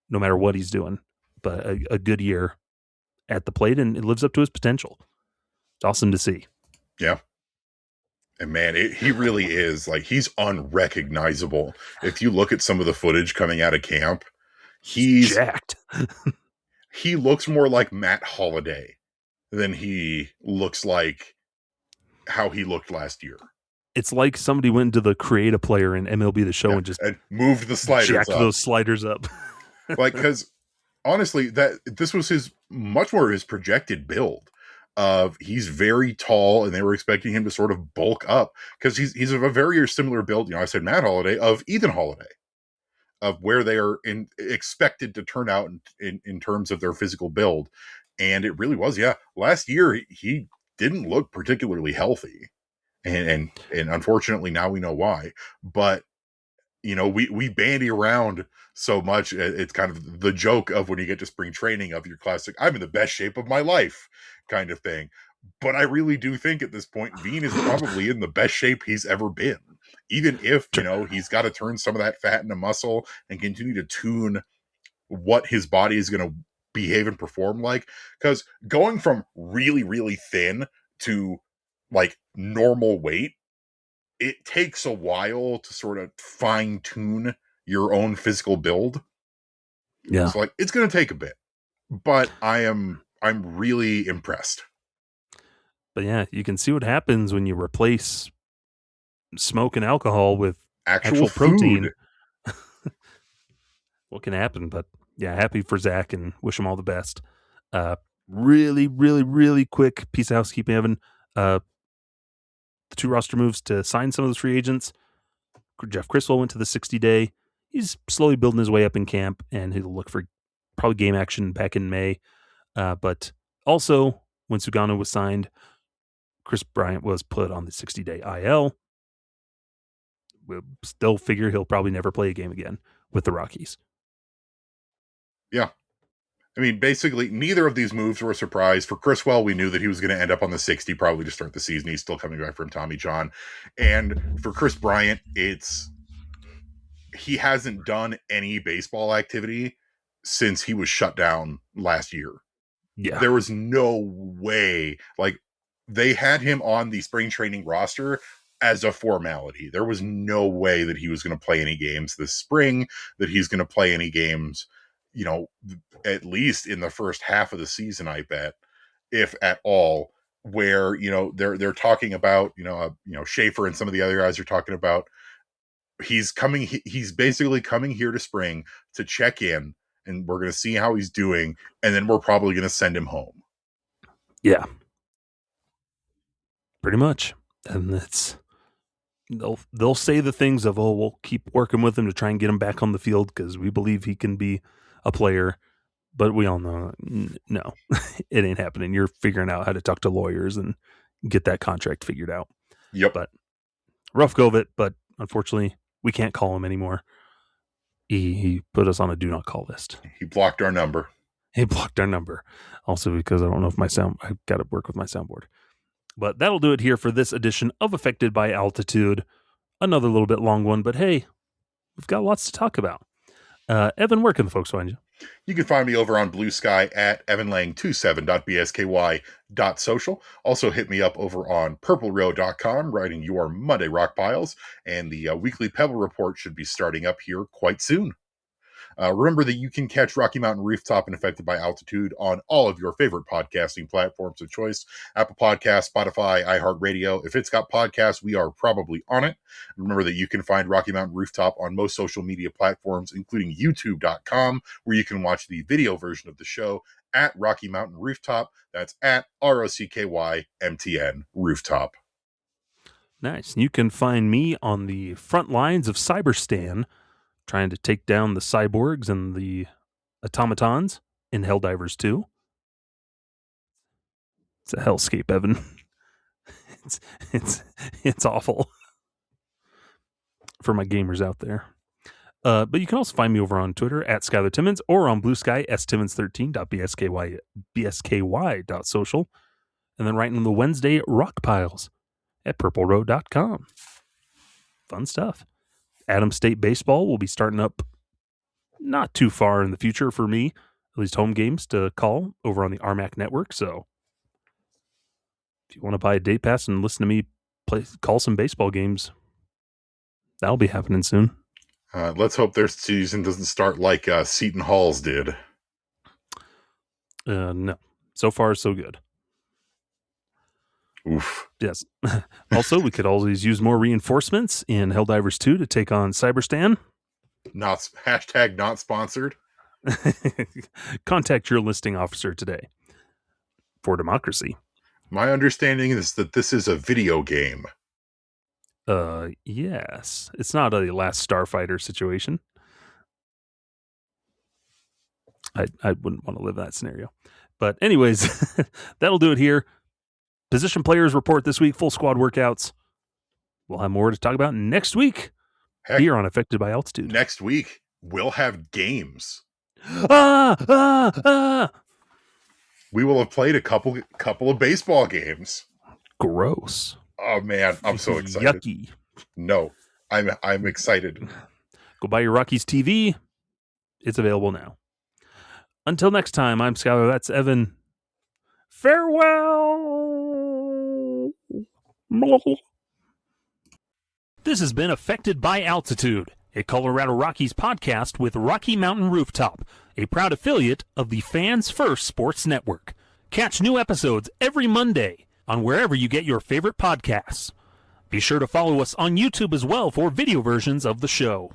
no matter what he's doing, but a good year at the plate, and it lives up to his potential. It's awesome to see. Yeah. And man, he really is, like, he's unrecognizable. If you look at some of the footage coming out of camp, he's jacked. He looks more like Matt Holliday than he looks like how he looked last year. It's like somebody went into the create a player in MLB The Show and just moved the sliders jacked up. those sliders up. Like, because honestly, this was much more of his projected build. He's very tall, and they were expecting him to sort of bulk up because he's of a very similar build. I said Matt Holliday, of Ethan Holliday, of where they are expected to turn out in terms of their physical build. And it really was, last year he didn't look particularly healthy, and unfortunately now we know why. But we bandy around so much. It's kind of the joke of when you get to spring training of your classic, I'm in the best shape of my life kind of thing. But I really do think at this point, Veen is probably in the best shape he's ever been. Even if, he's got to turn some of that fat into muscle and continue to tune what his body is going to behave and perform like. Because going from really, really thin to like normal weight, it takes a while to sort of fine tune your own physical build. Yeah. So it's going to take a bit, but I'm really impressed. But yeah, you can see what happens when you replace smoke and alcohol with actual protein. What can happen? But yeah, happy for Zac and wish him all the best. Really, really, really quick piece of housekeeping, Evan. The 2 roster moves to sign some of those free agents. Jeff Criswell went to the 60-day. He's slowly building his way up in camp, and he'll look for probably game action back in May. But also, when Sugano was signed, Chris Bryant was put on the 60-day IL. We'll still figure he'll probably never play a game again with the Rockies. Yeah. I mean, basically, neither of these moves were a surprise. For Criswell, we knew that he was going to end up on the 60 probably to start the season. He's still coming back from Tommy John. And for Chris Bryant, he hasn't done any baseball activity since he was shut down last year. Yeah. There was no way. Like, they had him on the spring training roster as a formality. There was no way that he was going to play any games this spring, that he's going to play any games, at least in the first half of the season, I bet, if at all, where, they're talking about, Schaefer and some of the other guys are talking about, he's basically coming here to spring to check in, and we're going to see how he's doing, and then we're probably going to send him home. Yeah. Pretty much. And they'll say the things of, we'll keep working with him to try and get him back on the field because we believe he can be a player. But we all know, no, it ain't happening. You're figuring out how to talk to lawyers and get that contract figured out. Yep. But rough go of it, but unfortunately, we can't call him anymore. He put us on a do not call list. He blocked our number. Also because I don't know if I've got to work with my soundboard. But that'll do it here for this edition of Affected by Altitude. Another little bit long one, but hey, we've got lots to talk about. Evan, where can the folks find you? You can find me over on Blue Sky at evanlang27.bsky.social. Also hit me up over on purplerow.com, writing your Monday Rock Piles, and the weekly Pebble Report should be starting up here quite soon. Remember that you can catch Rocky Mountain Rooftop and Affected by Altitude on all of your favorite podcasting platforms of choice: Apple Podcasts, Spotify, iHeartRadio. If it's got podcasts, we are probably on it. Remember that you can find Rocky Mountain Rooftop on most social media platforms, including youtube.com, where you can watch the video version of the show at Rocky Mountain Rooftop. That's at ROCKYMTN Rooftop. Nice. You can find me on the front lines of Cyberstan, trying to take down the cyborgs and the automatons in Helldivers 2. It's a hellscape, Evan. It's awful for my gamers out there. But you can also find me over on Twitter at Skyler Timmons or on Blue Sky stimmons13.bsky.social, and then writing the Wednesday rock piles at purpleroad.com. Fun stuff. Adams State baseball will be starting up not too far in the future for me, at least home games to call over on the RMAC network. So if you want to buy a day pass and listen to me call some baseball games, that'll be happening soon. Let's hope their season doesn't start like Seton Hall's did. No. So far, so good. Oof. Yes. Also, we could always use more reinforcements in Helldivers 2 to take on Cyberstan. Hashtag not sponsored. Contact your listing officer today for democracy. My understanding is that this is a video game. Yes. It's not a Last Starfighter situation. I wouldn't want to live that scenario. But anyways, that'll do it here. Position players report this week, full squad workouts. We'll have more to talk about next week. Heck, here on Affected by Altitude. Next week, we'll have games. We will have played a couple of baseball games. Gross. Oh man, I'm so excited. Yucky. No, I'm excited. Go buy your Rockies TV. It's available now. Until next time, I'm Skyler. That's Evan. Farewell. This has been Affected by Altitude, a Colorado Rockies podcast with Rocky Mountain Rooftop, a proud affiliate of the Fans First Sports Network. Catch new episodes every Monday on wherever you get your favorite podcasts. Be sure to follow us on YouTube as well for video versions of the show.